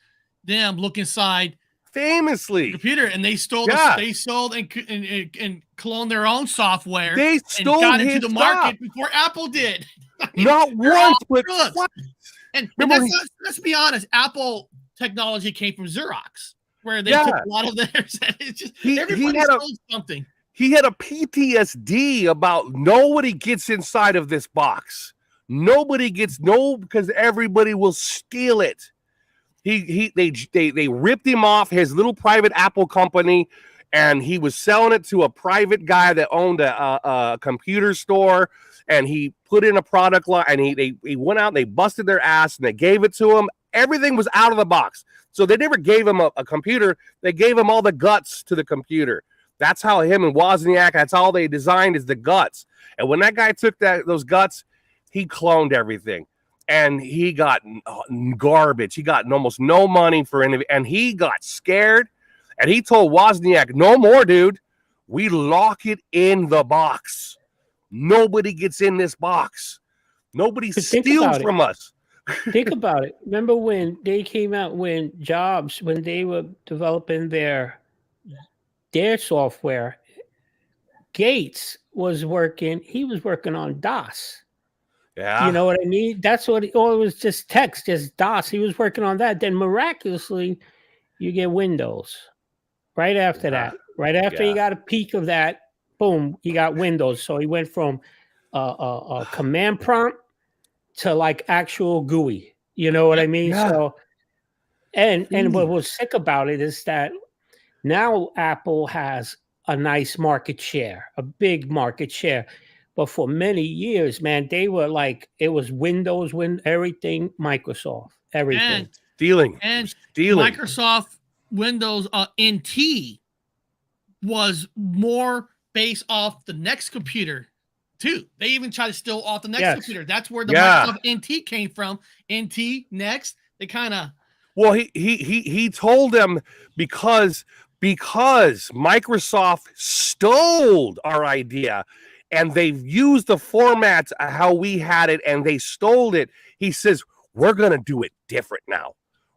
look inside. Famously, the computer, and they stole and cloned their own software. They stole and got his into the market before Apple did. Not once, but twice. And let's be honest, Apple technology came from Xerox, where they took a lot of theirs. It's just everybody stole something. He had a PTSD about nobody gets inside of this box. Nobody gets because everybody will steal it. They ripped him off his little private Apple company, and he was selling it to a private guy that owned a computer store, and he put in a product line, and he went out and they busted their ass and they gave it to him. Everything was out of the box. So they never gave him a computer. They gave him all the guts to the computer. That's how him and Wozniak, that's all they designed is the guts. And when that guy took those guts, he cloned everything. And he got garbage. He got almost no money for anything. And he got scared. And he told Wozniak, no more, dude. We lock it in the box. Nobody gets in this box. Nobody steals from us. Think about it. Remember when they came out, when they were developing their software, Gates was working. He was working on DOS. Yeah. You know what I mean? That's what it was, just text, just DOS. He was working on that. Then miraculously, you get Windows right after that. Right after you got a peak of that, boom, you got Windows. So he went from a command prompt to like actual GUI. You know what I mean? Yeah. So, and what was sick about it is that now Apple has a nice market share, a big market share. But for many years, man, they were like, it was Windows, everything, Microsoft, everything. And Stealing. Microsoft Windows NT was more based off the next computer too. They even tried to steal off the next computer. That's where the Microsoft NT came from. NT next. They kind of. Well, he told them because Microsoft stole our idea and they've used the formats how we had it and they stole it. He says, we're going to do it different now.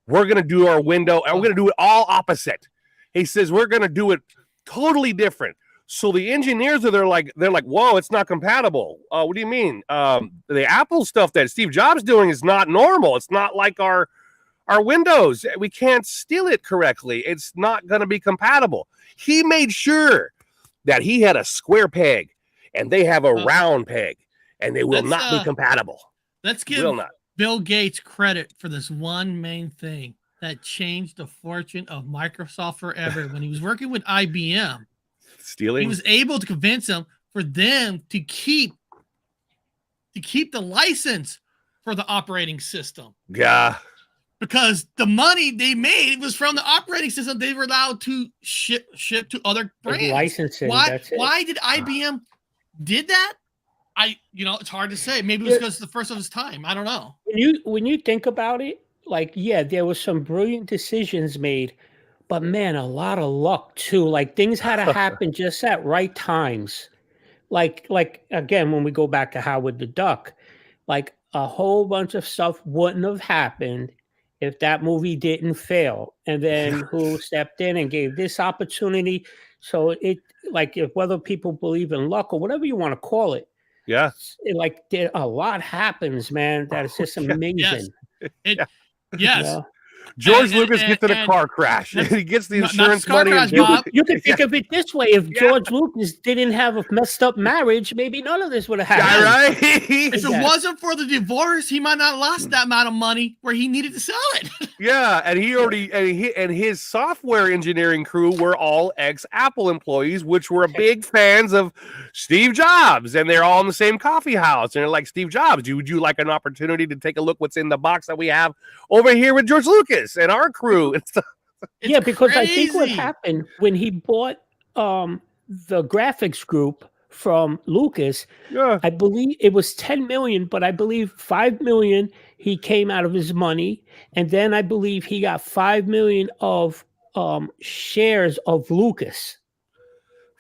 We're going to do our window and we're going to do it all opposite. He says, we're going to do it totally different. So the engineers they're like, whoa, it's not compatible. What do you mean? The Apple stuff that Steve Jobs doing is not normal. It's not like our Windows. We can't steal it correctly. It's not going to be compatible. He made sure that he had a square peg and they have a round peg and they will not be compatible. Let's give Bill Gates credit for this one main thing that changed the fortune of Microsoft forever. When he was working with IBM, stealing, he was able to convince them for them to keep the license for the operating system. Yeah. Because the money they made was from the operating system they were allowed to ship to other brands. Licensing. Why did IBM did that? It's hard to say. Maybe it was because it's the first of its time. I don't know. When you think about it, like, yeah, there was some brilliant decisions made, but man, a lot of luck too. Like things had to happen just at right times. Like again, when we go back to Howard the Duck, like a whole bunch of stuff wouldn't have happened if that movie didn't fail. And then who stepped in and gave this opportunity? So it, like, if whether people believe in luck or whatever you want to call it, a lot happens, man. That is just amazing. Yes. George Lucas gets in a car crash. He gets the insurance money. You can think of it this way: if George Lucas didn't have a messed up marriage, maybe none of this would have happened. Right? If it wasn't for the divorce, he might not have lost that amount of money where he needed to sell it. Yeah, and his software engineering crew were all ex-Apple employees, which were big fans of Steve Jobs, and they're all in the same coffee house. And they're like, Steve Jobs, would you like an opportunity to take a look what's in the box that we have over here with George Lucas and our crew and stuff? Yeah, because I think what happened when he bought the graphics group from Lucas, I believe it was 10 million, but I believe 5 million he came out of his money, and then I believe he got 5 million of shares of Lucas.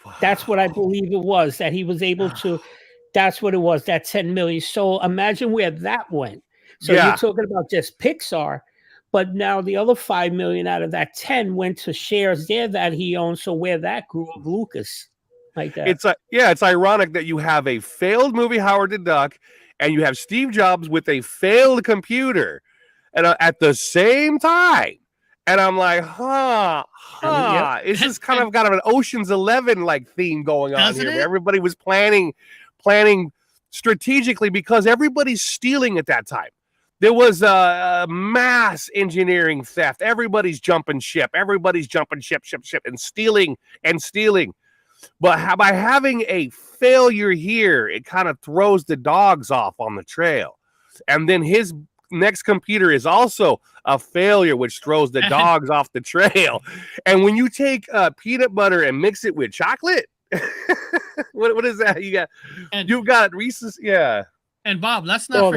Wow. That's what I believe it was, that he was able to. That's what it was, that 10 million. So imagine where that went. So you're talking about just Pixar, but now the other 5 million out of that 10 went to shares there that he owned. So where that grew of Lucas, like that. It's ironic that you have a failed movie, Howard the Duck, and you have Steve Jobs with a failed computer, and at the same time. And I'm like, it's just kind of got an Ocean's 11 like theme going on here, where everybody was planning strategically because everybody's stealing at that time. There was a mass engineering theft. Everybody's jumping ship. And stealing. But by having a failure here, it kind of throws the dogs off on the trail. And then his next computer is also a failure, which throws the dogs off the trail. And when you take peanut butter and mix it with chocolate, what is that? You've got Reese's, And Bob, let's not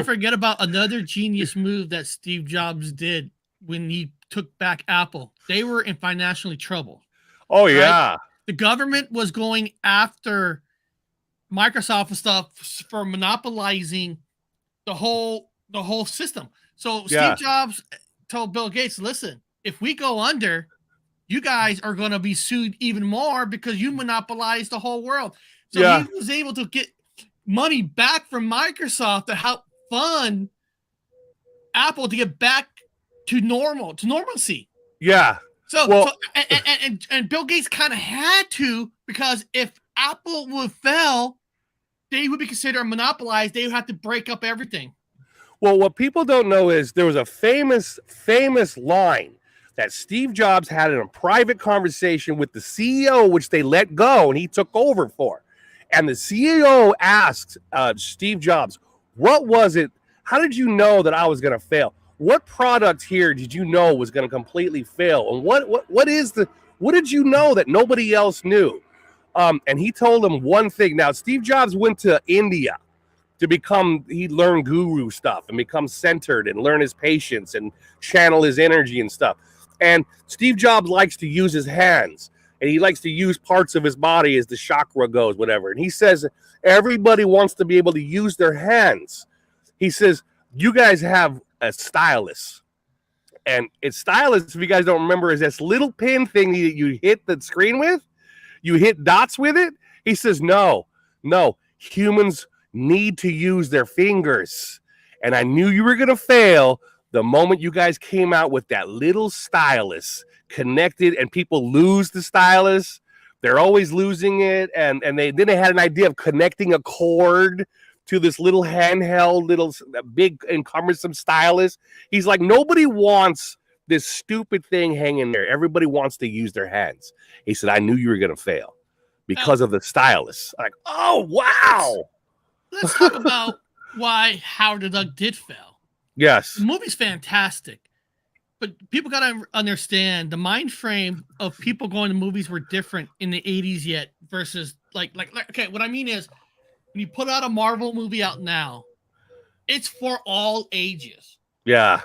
forget about another genius move that Steve Jobs did when he took back Apple. They were in financial trouble. Oh, yeah. Right? The government was going after Microsoft and stuff for monopolizing the whole system. So Steve Jobs told Bill Gates, listen, if we go under, you guys are going to be sued even more because you monopolized the whole world. So he was able to get money back from Microsoft to help fund Apple to get back to normalcy. Yeah. And Bill Gates kind of had to, because if Apple would fail, they would be considered monopolized. They would have to break up everything. Well, what people don't know is there was a famous line that Steve Jobs had in a private conversation with the CEO, which they let go and he took over for. And the CEO asked Steve Jobs, what was it? How did you know that I was going to fail? what product here did you know was going to completely fail? And what did you know that nobody else knew? And he told him one thing. Now, Steve Jobs went to India he learned guru stuff and become centered and learn his patience and channel his energy and stuff. And Steve Jobs likes to use his hands, and he likes to use parts of his body as the chakra goes, whatever. And he says everybody wants to be able to use their hands. He says, you guys have a stylus. And it's stylus, if you guys don't remember, is this little pin thing that you hit the screen with. You hit dots with it. He says, no, humans need to use their fingers. And I knew you were going to fail the moment you guys came out with that little stylus connected, and people lose the stylus. They're always losing it. And they had an idea of connecting a cord to this little handheld, little big encumbersome stylus. He's like, nobody wants this stupid thing hanging there. Everybody wants to use their hands. He said, I knew you were going to fail because of the stylus. Like, oh, wow. Let's talk about why Howard the Duck did fail. Yes. The movie's fantastic, but people got to understand the mind frame of people going to movies were different in the 80s yet versus like okay, what I mean is when you put out a Marvel movie out now, it's for all ages. Yeah.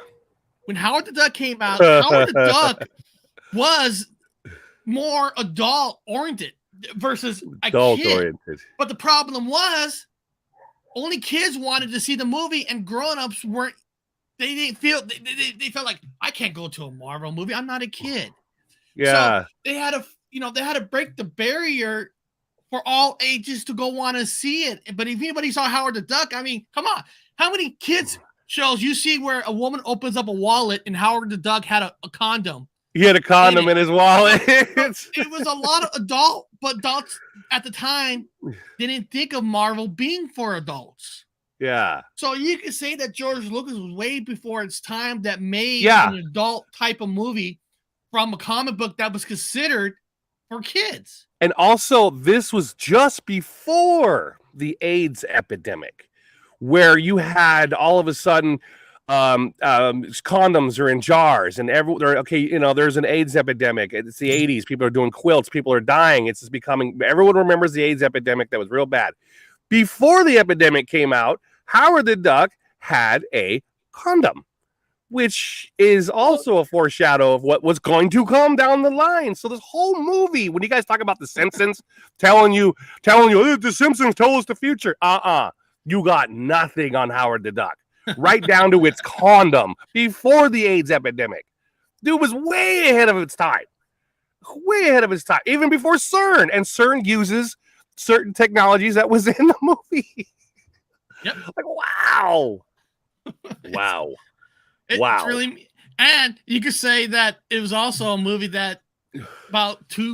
When Howard the Duck came out, Howard the Duck was more adult oriented versus a kid. But the problem was only kids wanted to see the movie, and grown-ups weren't. They felt like, I can't go to a Marvel movie. I'm not a kid. Yeah. So they had to break the barrier for all ages to go want to see it. But if anybody saw Howard the Duck, I mean, come on, how many kids shows you see where a woman opens up a wallet and Howard the Duck had a condom? He had a condom in his wallet. It was a lot of adults at the time didn't think of Marvel being for adults. Yeah. So you could say that George Lucas was way before its time that made an adult type of movie from a comic book that was considered for kids. And also, this was just before the AIDS epidemic, where you had all of a sudden condoms are in jars, and there's an AIDS epidemic. It's the 80s. People are doing quilts. People are dying. It's just becoming. Everyone remembers the AIDS epidemic that was real bad. Before the epidemic came out, Howard the Duck had a condom, which is also a foreshadow of what was going to come down the line. So this whole movie, when you guys talk about The Simpsons, telling you, The Simpsons told us the future. You got nothing on Howard the Duck. Right down to its condom before the AIDS epidemic. Dude was way ahead of its time. Way ahead of its time. Even before CERN. And CERN uses certain technologies that was in the movie. Yep. Like, wow. Wow. It's really, and you could say that it was also a movie that about two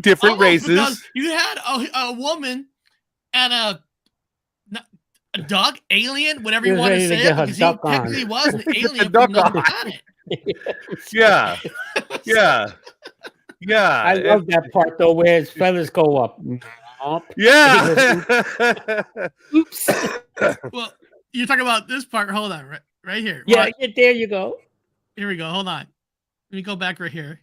different races. Because you had a woman and a duck, alien, whatever you want to say, because he technically was an alien from another planet. Yeah. I love that part though, where his feathers go up. Yeah. Oops. Well, you're talking about this part. Hold on, right here. Yeah, right. There you go. Here we go. Hold on. Let me go back right here.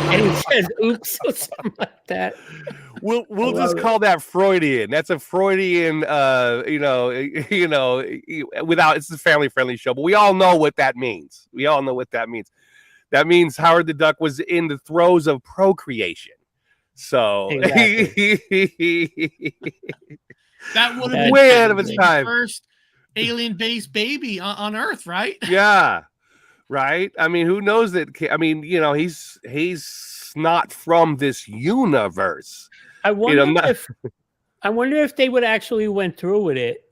And he says oops or something like that. We'll just call that Freudian. That's a Freudian it's a family friendly show, but we all know what that means. That means Howard the Duck was in the throes of procreation. So exactly. That would have been way ahead of its time. First alien-based baby on Earth, right? Yeah. Right. I mean, who knows that? I mean, he's not from this universe. I wonder if they would actually went through with it.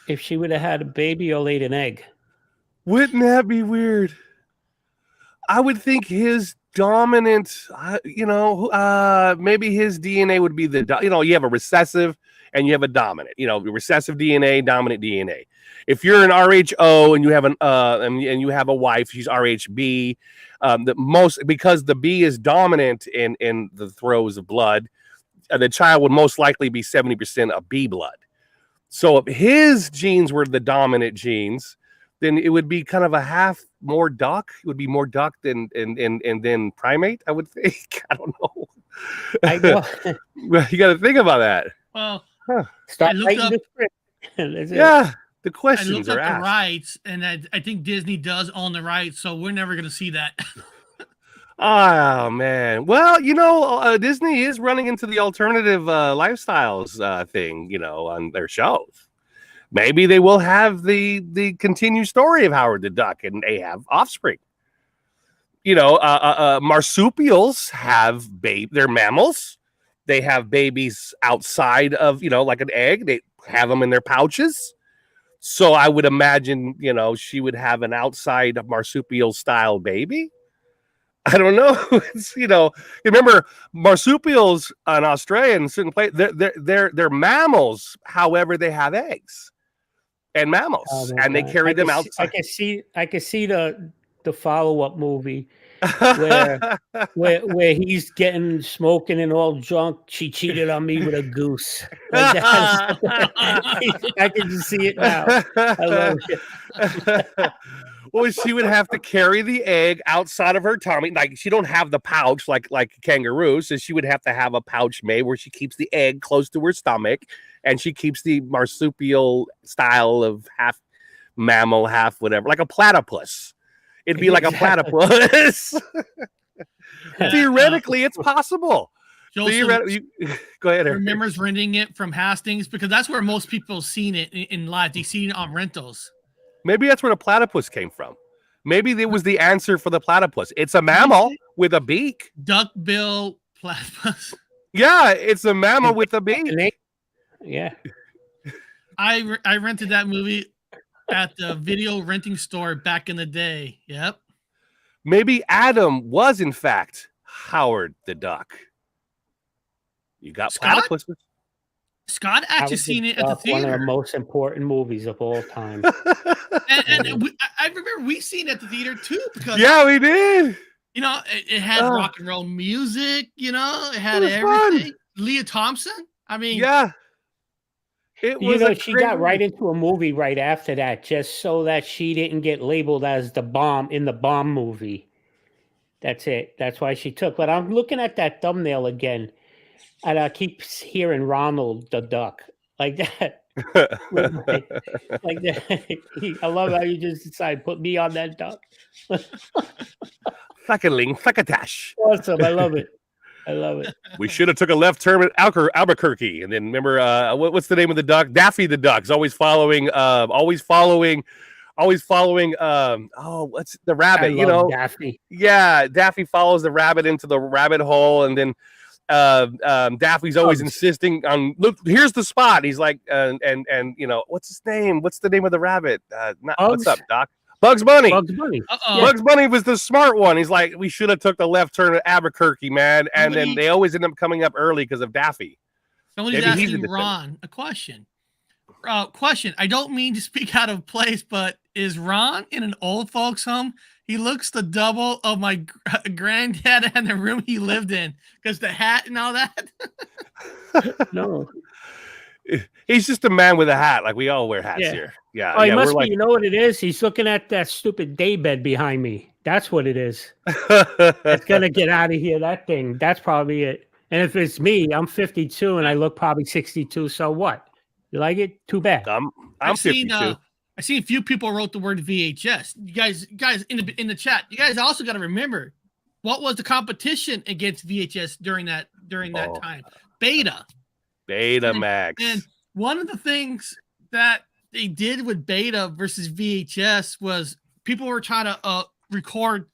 If she would have had a baby or laid an egg. Wouldn't that be weird? I would think his dominant, maybe his DNA would be you have a recessive and you have a dominant, recessive DNA, dominant DNA. If you're an RHO and you have and you have a wife, she's RHB, because the B is dominant in the throes of blood, the child would most likely be 70% of B blood. So if his genes were the dominant genes, then it would be kind of a half more duck. It would be more duck than primate, I would think. I don't know. I know. You got to think about that. Well, Start looked writing up- the script. Yeah, the I questions looked are up the asked. rights, and I think Disney does own the rights, so we're never going to see that. Oh man, well, Disney is running into the alternative lifestyles thing, on their shows. Maybe they will have the continued story of Howard the Duck, and they have offspring. Marsupials have they're mammals. They have babies outside of like an egg. They have them in their pouches. So I would imagine she would have an outside marsupial style baby. I don't know. It's remember marsupials in Australia and certain places, they're mammals. However, they have eggs and mammals, and they carry them outside. I can see the follow-up movie where he's getting smoking and all drunk. She cheated on me with a goose. Like that. I can just see it now. I love it. Well, she would have to carry the egg outside of her tummy. Like she don't have the pouch like a kangaroo, so she would have to have a pouch made where she keeps the egg close to her stomach, and she keeps the marsupial style of half mammal, half whatever, like a platypus. It'd be like a platypus. Theoretically, it's possible. Go ahead. Remembers renting it from Hastings because that's where most people seen it in live. They seen it on rentals. Maybe that's where the platypus came from. Maybe it was the answer for the platypus. It's a mammal with a beak. Duckbill platypus. Yeah, it's a mammal with a beak. Yeah. I rented that movie at the video renting store back in the day. Yep. Maybe Adam was in fact Howard the Duck. You got platypuses. Scott actually seen it at the theater. One of the most important movies of all time. I remember we seen it at the theater too. Because we did. It had rock and roll music. It had everything. Fun. Leah Thompson. I mean, yeah. It was. She got right into a movie right after that, just so that she didn't get labeled as the bomb in the bomb movie. That's it. That's why she took. But I'm looking at that thumbnail again. And I keep hearing Ronald the Duck like that. like that. I love how you just decide put me on that duck. Fuckling, fuckatash. Awesome. I love it. We should have took a left turn at Albuquerque. And then remember, what's the name of the duck? Daffy the Duck's always following, what's the rabbit? Daffy. Yeah, Daffy follows the rabbit into the rabbit hole, and then Daffy's always insisting on look. Here's the spot. He's like, and what's his name? What's the name of the rabbit? What's up, Doc? Bugs Bunny. Bugs Bunny was the smart one. He's like, we should have took the left turn at Albuquerque, man. And then they always end up coming up early because of Daffy. Somebody's asking Ron a question. Question. I don't mean to speak out of place, but is Ron in an old folks home? He looks the double of my granddad and the room he lived in because the hat and all that. No. He's just a man with a hat. Like we all wear hats here. Yeah. Oh, he must be. You know what it is? He's looking at that stupid daybed behind me. That's what it is. It's going to get out of here, that thing. That's probably it. And if it's me, I'm 52 and I look probably 62. So what? You like it? Too bad. I'm 52. I see a few people wrote the word VHS. You guys in the chat, you guys also got to remember what was the competition against VHS during that time? Beta Max. And one of the things that they did with Beta versus VHS was people were trying to record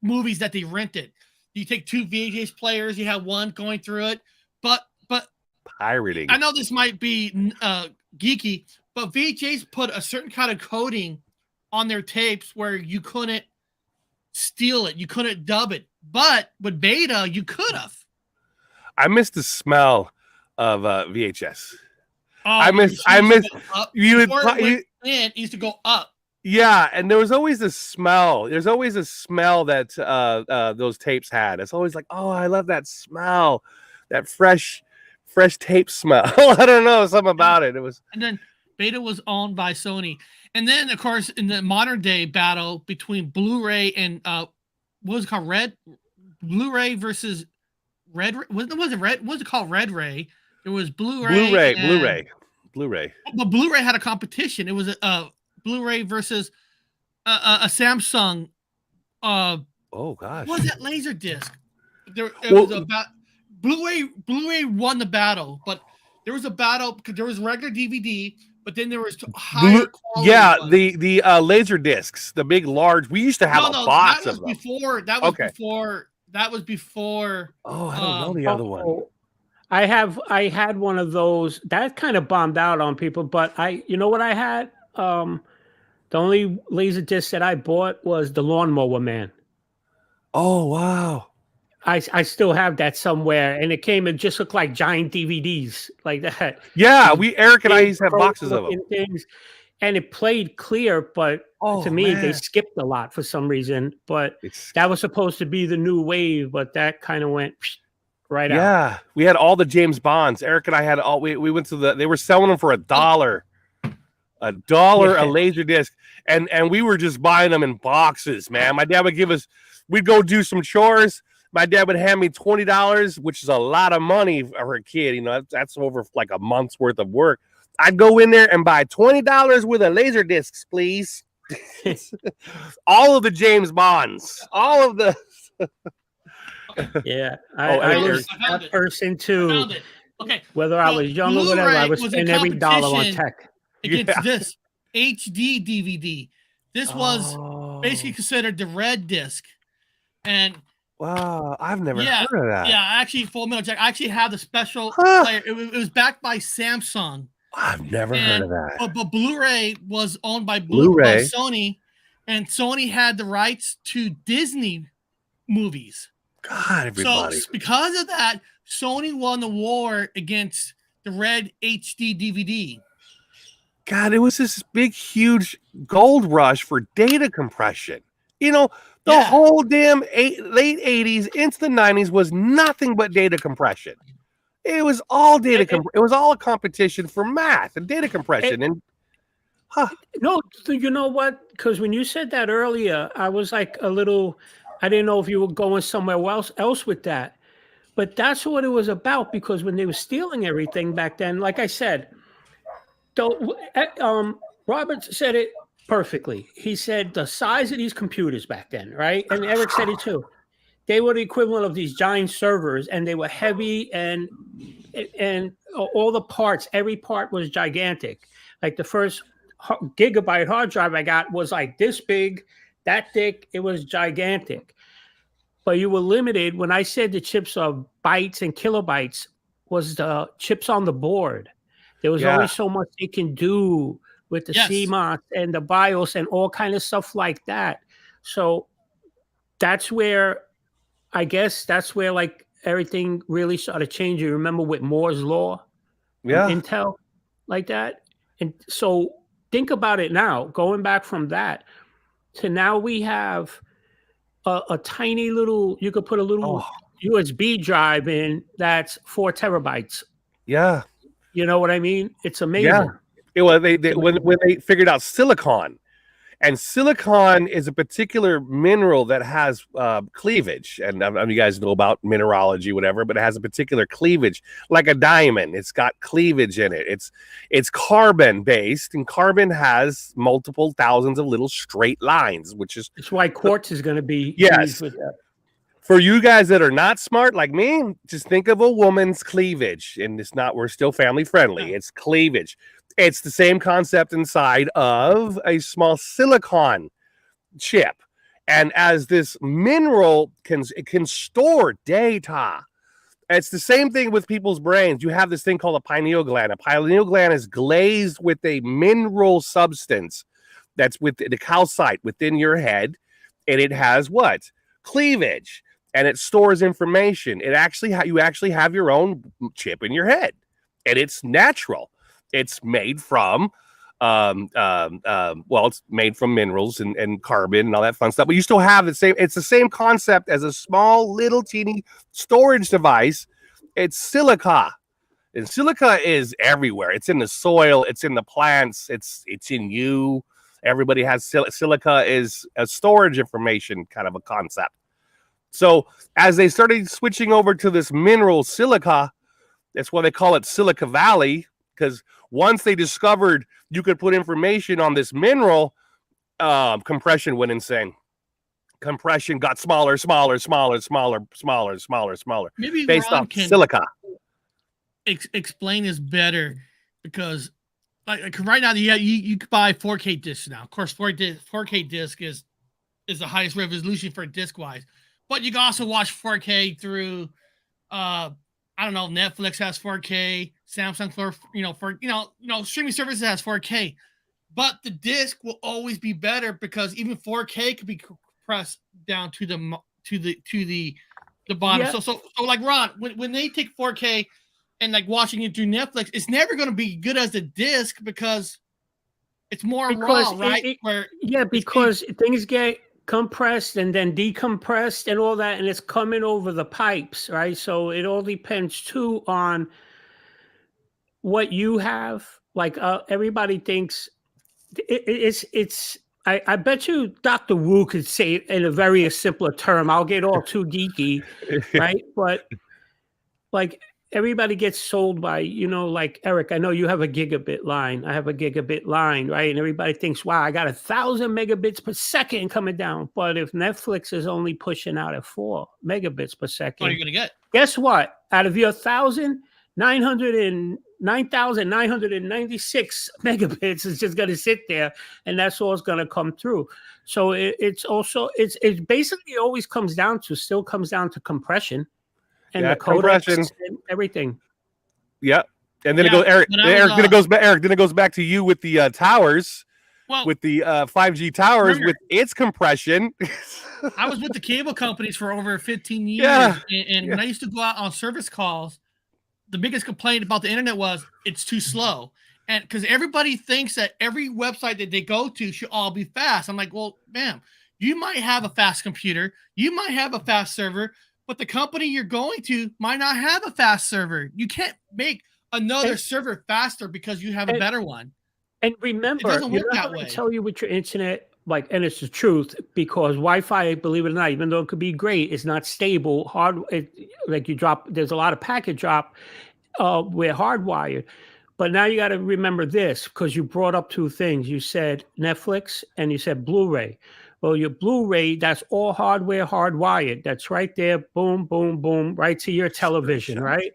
movies that they rented. You take two VHS players, you have one going through it, but pirating. I know this might be geeky, but VHS put a certain kind of coding on their tapes where you couldn't steal it. You couldn't dub it. But with beta, you could have. I miss the smell of VHS. Oh, I your miss machine used to go up. you would Before it pro- went in, it used to go up. yeah, and there was always a smell. There's always a smell that those tapes had. It's always like, oh, I love that smell, that fresh tape smell. I don't know, something about it. It was. And then beta was owned by Sony. And then, of course, in the modern day battle between Blu-ray and what was it called? Blu-ray versus Red. Was it Red? What was it called? Red Ray. There was Blu-ray. Blu-ray. But Blu-ray had a competition. It was a Blu-ray versus a Samsung. Oh gosh. What was that laser disc? It Well- was about Blu-ray won the battle, but there was a battle because there was regular DVD, but then there was higher quality. Yeah, ones. the laser discs, the big large. We used to have a box of them. That was before. Oh, I don't know the other one. I had one of those that kind of bombed out on people, but you know what I had? The only laser disc that I bought was the Lawnmower Man. Oh wow. I still have that somewhere, and it just looked like giant DVDs like that. Yeah, Eric and I used to have boxes of them. Things, and it played clear, but to me, they skipped a lot for some reason. But that was supposed to be the new wave, but that kind of went right out. Yeah, we had all the James Bonds. Eric and I had all. We went to they were selling them for $1. $1 a laser disc, and we were just buying them in boxes, man. My dad would give us. We'd go do some chores. My dad would hand me $20, which is a lot of money for a kid. You know, that's over like a month's worth of work. I'd go in there and buy $20 worth of laser discs, please. All of the James Bonds, all of the. Yeah, I was that person too. Okay, whether I was young or whatever, I was spending every dollar on tech. Against this HD DVD, this was basically considered the red disc, and. Wow, I've never heard of that. Yeah, actually, Full Metal Jacket. I actually have the special player. It was backed by Samsung. I've never heard of that. But Blu-ray was owned by by Sony, and Sony had the rights to Disney movies. God, everybody. So because of that, Sony won the war against the red HD DVD. God, it was this big, huge gold rush for data compression. You know, the whole damn late 80s into the 90s was nothing but data compression. It was all data. It was all a competition for math and data compression. No, you know what? Because when you said that earlier, I was like a little. I didn't know if you were going somewhere else with that, but that's what it was about. Because when they were stealing everything back then, like I said, Robert said it perfectly. He said the size of these computers back then, right? And Eric said it too. They were the equivalent of these giant servers, and they were heavy, and all the parts, every part was gigantic. Like the first gigabyte hard drive I got was like this big, that thick. It was gigantic. But you were limited. When I said the chips of bytes and kilobytes, was the chips on the board. There was only so much they can do with the CMOS and the BIOS and all kind of stuff like that. So that's where, I guess, like everything really started changing. Remember with Moore's Law? Intel, like that. And so think about it now, going back from that to now we have a tiny little, you could put a little USB drive in that's 4 terabytes. Yeah. You know what I mean? It's amazing. Yeah. When they figured out silicon, and silicon is a particular mineral that has cleavage, and you guys know about mineralogy, whatever, but it has a particular cleavage, like a diamond. It's got cleavage in it. It's carbon based, and carbon has multiple thousands of little straight lines, which is that's why quartz is going to be used with that. For you guys that are not smart like me, just think of a woman's cleavage, and we're still family friendly. It's cleavage. It's the same concept inside of a small silicon chip. And as this mineral can store data. It's the same thing with people's brains. You have this thing called a pineal gland. A pineal gland is glazed with a mineral substance that's with the calcite within your head. and it has what? Cleavage, and it stores information. It actually you actually have your own chip in your head, and it's natural. It's made from well, it's made from minerals and carbon and all that fun stuff, but you still have it's the same concept as a small little teeny storage device. It's silica, and silica is everywhere. It's in the soil, it's in the plants, it's in you. Everybody has silica is a storage information kind of a concept. So as they started switching over to this mineral silica, that's why they call it Silica Valley, because once they discovered you could put information on this mineral, compression went insane. Compression got smaller. Maybe based Ron off can silica. explain this better, because like right now you could buy 4K discs now. Of course, 4K disc is the highest resolution for disc wise, but you can also watch 4K through I don't know, Netflix has 4K, Samsung for streaming services has 4K, but the disc will always be better because even 4K could be compressed down to the bottom. Yeah. So like Ron, when they take 4K and like watching it through Netflix, it's never going to be good as the disc because it's more raw, right? Because things get compressed and then decompressed and all that, and it's coming over the pipes, right? So it all depends too on what you have. Like everybody thinks it's I bet you Dr. Wu could say it in a very simpler term. I'll get all too geeky, right? But like everybody gets sold by, like Eric, I know you have a gigabit line. I have a gigabit line, right? And everybody thinks, wow, I got 1,000 megabits per second coming down. But if Netflix is only pushing out at 4 megabits per second, what are you going to get? Guess what? Out of your 9,996 megabits is just going to sit there, and that's all it's going to come through. So it's basically always comes down to compression. And the codecs and everything. Yeah. And then it goes, Eric. Then it goes back to you with the towers, with the 5G towers with its compression. I was with the cable companies for over 15 years, and when I used to go out on service calls, the biggest complaint about the internet was it's too slow, and because everybody thinks that every website that they go to should all be fast. I'm like, well, ma'am, you might have a fast computer, you might have a fast server, but the company you're going to might not have a fast server. You can't make another server faster because you have a better one. And remember, it doesn't work that way. I tell you with your internet, and it's the truth, because Wi-Fi, believe it or not, even though it could be great, it's not stable. There's a lot of packet drop. We're hardwired. But now you got to remember this, because you brought up two things. You said Netflix and you said Blu-ray. Well, your Blu-ray, that's all hardware hardwired. That's right there, boom, boom, boom, right to your television, right?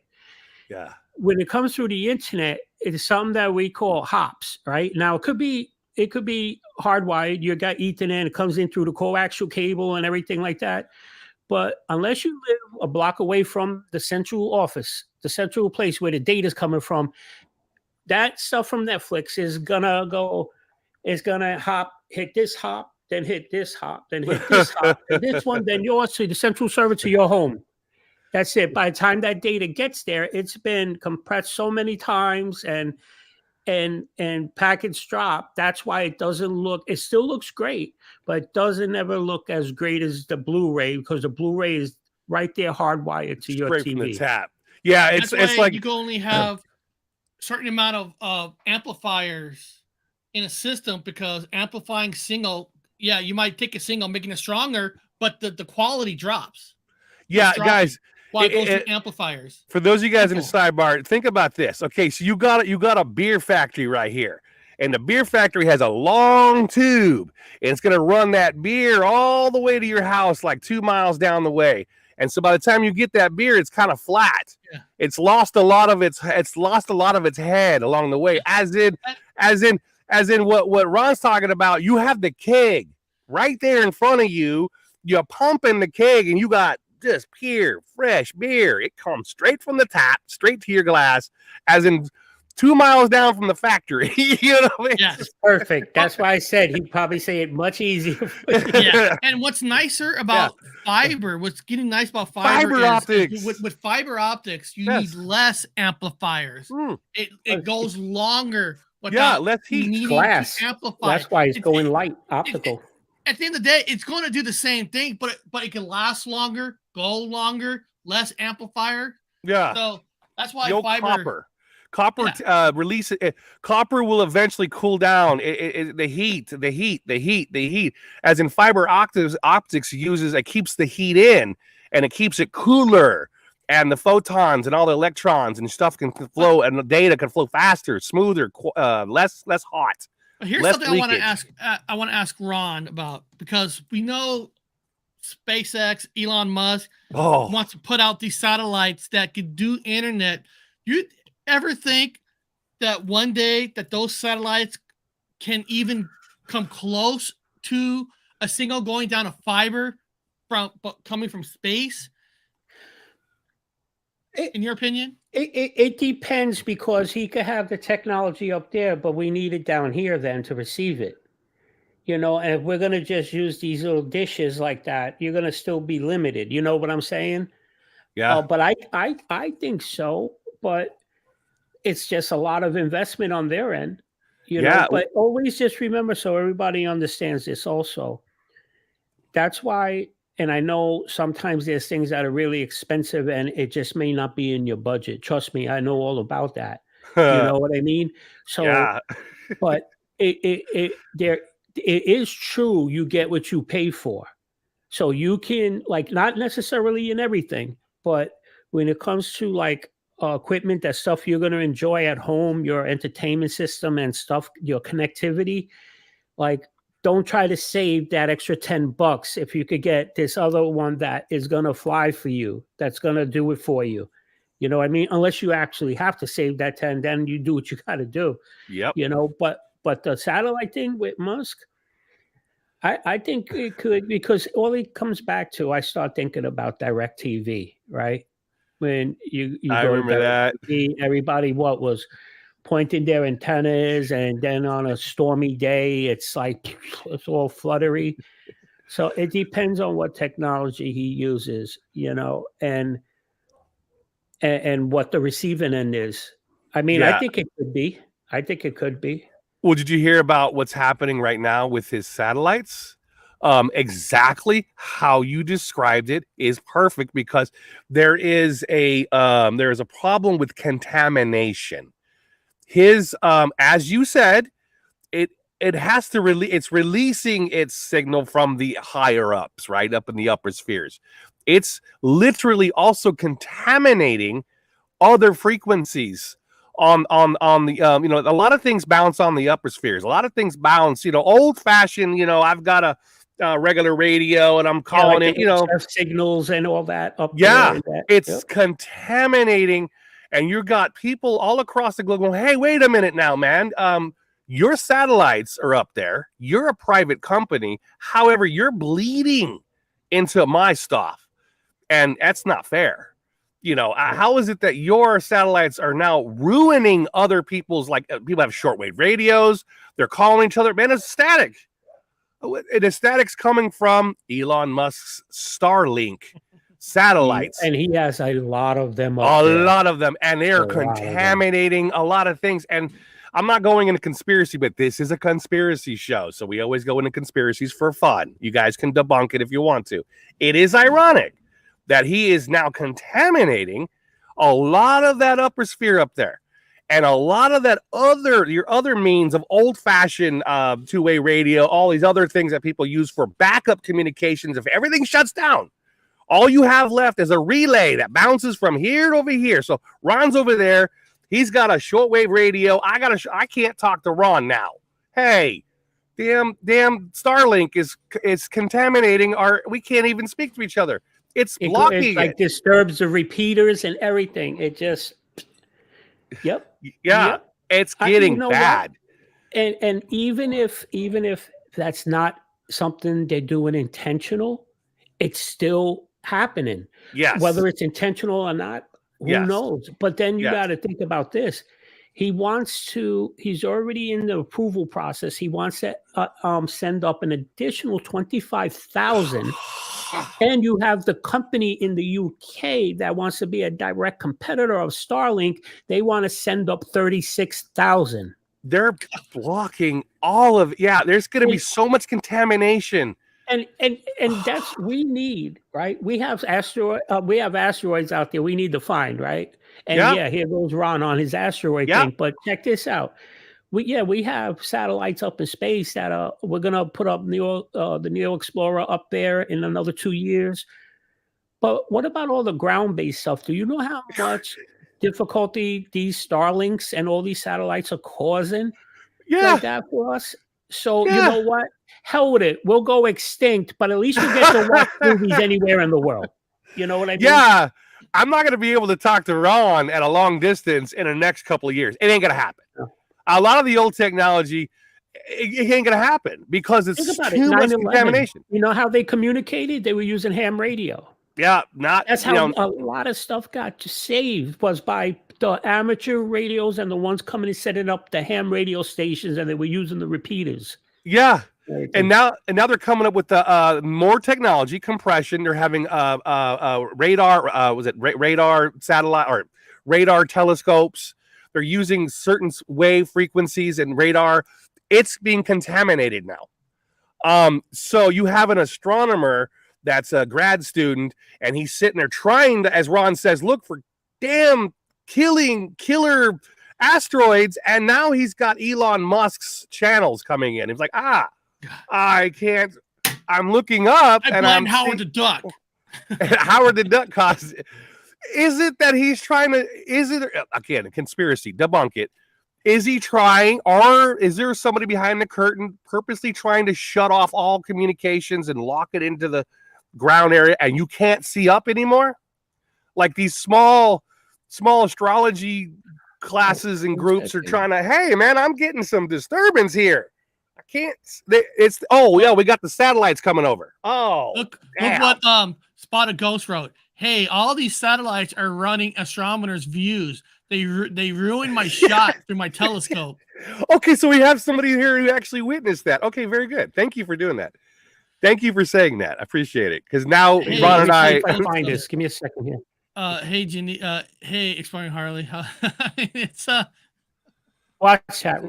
Yeah. When it comes through the internet, it's something that we call hops, right? Now, it could be hardwired. You got Ethernet, it comes in through the coaxial cable and everything like that. But unless you live a block away from the central office, the central place where the data is coming from, that stuff from Netflix is gonna hit this hop, then hit this hop, then hit this hop, and this one, then yours to the central server to your home. That's it. By the time that data gets there, it's been compressed so many times and packets drop. That's why it doesn't look, it still looks great, but it doesn't ever look as great as the Blu-ray, because the Blu-ray is right there hardwired to your TV. From the tap. Yeah, it's like you can only have a certain amount of amplifiers in a system, because amplifying single, you might take a single, making it stronger, but the quality drops. Yeah, guys. Why it goes through amplifiers. For those of you guys in the sidebar, think about this. Okay, so you got a beer factory right here, and the beer factory has a long tube, and it's going to run that beer all the way to your house, like 2 miles down the way. And so by the time you get that beer, it's kind of flat. Yeah. It's lost a lot of its head along the way. As in what Ron's talking about. You have the keg right there in front of you. You're pumping the keg, and you got this pure fresh beer. It comes straight from the tap, straight to your glass. As in, 2 miles down from the factory. You know what I mean? Yes. Perfect. That's why I said he'd probably say it much easier. Yeah. And what's nicer about fiber, what's getting nice about Fiber optics. is with fiber optics, you Yes. need less amplifiers. Mm. It goes longer without less heat. needing Glass. to amplify. That's why it's going light, optical. At the end of the day, it's going to do the same thing, but it can last longer, go longer, less amplifier. Yeah. So that's why The old fiber. Copper release it. Copper will eventually cool down. The heat. As in fiber optics uses it keeps the heat in and it keeps it cooler, and the photons and all the electrons and stuff can flow, and the data can flow faster, smoother, less hot. Here's less something leakage. I want to ask Ron about, because we know SpaceX, Elon Musk wants to put out these satellites that could do internet. You ever think that one day that those satellites can even come close to a signal going down a fiber coming from space? In your opinion? It depends, because he could have the technology up there, but we need it down here then to receive it. You know, and if we're going to just use these little dishes like that, you're going to still be limited. You know what I'm saying? Yeah. But I think so. But it's just a lot of investment on their end. You know, but always just remember, so everybody understands this also. That's why, and I know sometimes there's things that are really expensive and it just may not be in your budget. Trust me, I know all about that. You know what I mean? So, but it is true. You get what you pay for. So you can, like, not necessarily in everything, but when it comes to like equipment, that stuff you're going to enjoy at home, your entertainment system and stuff, your connectivity, like, don't try to save that extra $10 if you could get this other one that is going to fly for you, that's going to do it for you. You know what I mean? Unless you actually have to save that 10, then you do what you got to do. Yep. You know, but the satellite thing with Musk, I think it could, because all it comes back to, I start thinking about DirecTV, right? When you I go remember to that. DirecTV, everybody was pointing their antennas, and then on a stormy day, it's like it's all fluttery. So it depends on what technology he uses, you know, and what the receiving end is. I mean, I think it could be. I think it could be. Well, did you hear about what's happening right now with his satellites? Exactly how you described it is perfect, because there is a problem with contamination. His as you said, it has to it's releasing its signal from the higher ups, right up in the upper spheres. It's literally also contaminating other frequencies on the you know, a lot of things bounce on the upper spheres. A lot of things bounce, you know, old fashioned, you know, I've got a regular radio and I'm calling like it, you know, signals and all that up there. It's contaminating. And you got people all across the globe going, hey, wait a minute now, man. Your satellites are up there. You're a private company. However, you're bleeding into my stuff. And that's not fair. You know, how is it that your satellites are now ruining other people's, like, people have shortwave radios. They're calling each other. Man, it's static. It is static's coming from Elon Musk's Starlink satellites, and he has a lot of them. Lot of them, and they're contaminating a lot of things. And I'm not going into conspiracy, but this is a conspiracy show, so we always go into conspiracies for fun. You guys can debunk it if you want to. It is ironic that he is now contaminating a lot of that upper sphere up there, and a lot of that your other means of old-fashioned two-way radio, all these other things that people use for backup communications. If everything shuts down, all you have left is a relay that bounces from here to over here. So Ron's over there. He's got a shortwave radio. I can't talk to Ron now. Hey, damn Starlink is contaminating we can't even speak to each other. It's blocking it. Like disturbs the repeaters and everything. It just, it's getting bad. And even if that's not something they're doing intentional, it's still happening. Yes. Whether it's intentional or not, who knows? But then you got to think about this. He wants to. He's already in the approval process. He wants to send up an additional 25,000. And you have the company in the UK that wants to be a direct competitor of Starlink. They want to send up 36,000. They're blocking all of. Yeah, there's going to be so much contamination. And that's we need, right? We have asteroids out there we need to find, right? And yeah, here goes Ron on his asteroid thing. But check this out. We have satellites up in space that we're gonna put up the Neo Explorer up there in another 2 years. But what about all the ground-based stuff? Do you know how much difficulty these Starlinks and all these satellites are causing? Like that for us. So you know what? Hell with it. We'll go extinct, but at least we get to watch movies anywhere in the world. You know what I mean? Yeah. I'm not going to be able to talk to Ron at a long distance in the next couple of years. It ain't going to happen. No. A lot of the old technology, it ain't going to happen because it's too much contamination. You know how they communicated? They were using ham radio. Yeah, that's how a lot of stuff got saved, was by the amateur radios and the ones coming and setting up the ham radio stations, and they were using the repeaters. Yeah. And now they're coming up with the more technology, compression. They're having radar, radar satellite or radar telescopes. They're using certain wave frequencies and radar. It's being contaminated now. So you have an astronomer that's a grad student, and he's sitting there trying to, as Ron says, look for damn killer asteroids, and now he's got Elon Musk's channels coming in. He's like, I can't. I'm looking up, and I'm Howard the Duck. Howard the Duck caused. Is it that he's trying to? Is it again a conspiracy? Debunk it. Is he trying, or is there somebody behind the curtain purposely trying to shut off all communications and lock it into the ground area, and you can't see up anymore? Like these small astrology classes and groups are trying to. Hey, man, I'm getting some disturbance here. I can't. It's we got the satellites coming over. Look what Spotted Ghost wrote. Hey, all these satellites are running astronomers' views. They ruined my shot through my telescope. Okay, so we have somebody here who actually witnessed that. Okay, very good. Thank you for doing that. Thank you for saying that. I appreciate it. Because now Ron and I find this. Give me a second here. Hey Ginny. Hey, Exploring Harley. It's watch chat.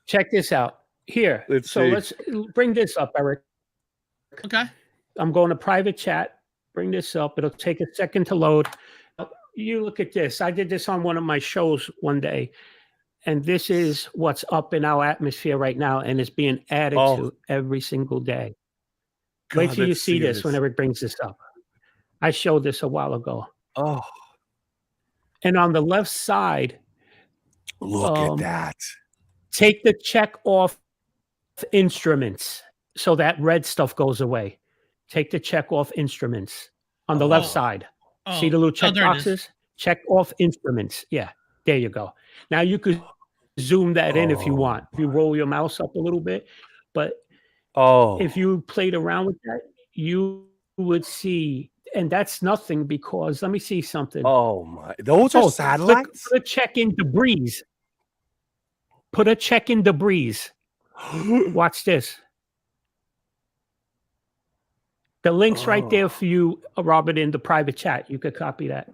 Check this out here. Let's bring this up, Eric. Okay. I'm going to private chat. Bring this up. It'll take a second to load. You look at this. I did this on one of my shows one day, and this is what's up in our atmosphere right now, and it's being added to every single day. God, wait till you see this whenever it brings this up. I showed this a while ago. Oh. And on the left side, look at that. Take the check off instruments so that red stuff goes away. Take the check off instruments on the left side. See the little check boxes? Check off instruments. Yeah, there you go. Now you could zoom that in if you want. If you roll your mouse up a little bit. But if you played around with that, you would see, and that's nothing because, let me see something. Oh my, those are satellites? Put a check in debris. Put a check in debris. Watch this. The link's right there for you, Robert, in the private chat. You could copy that.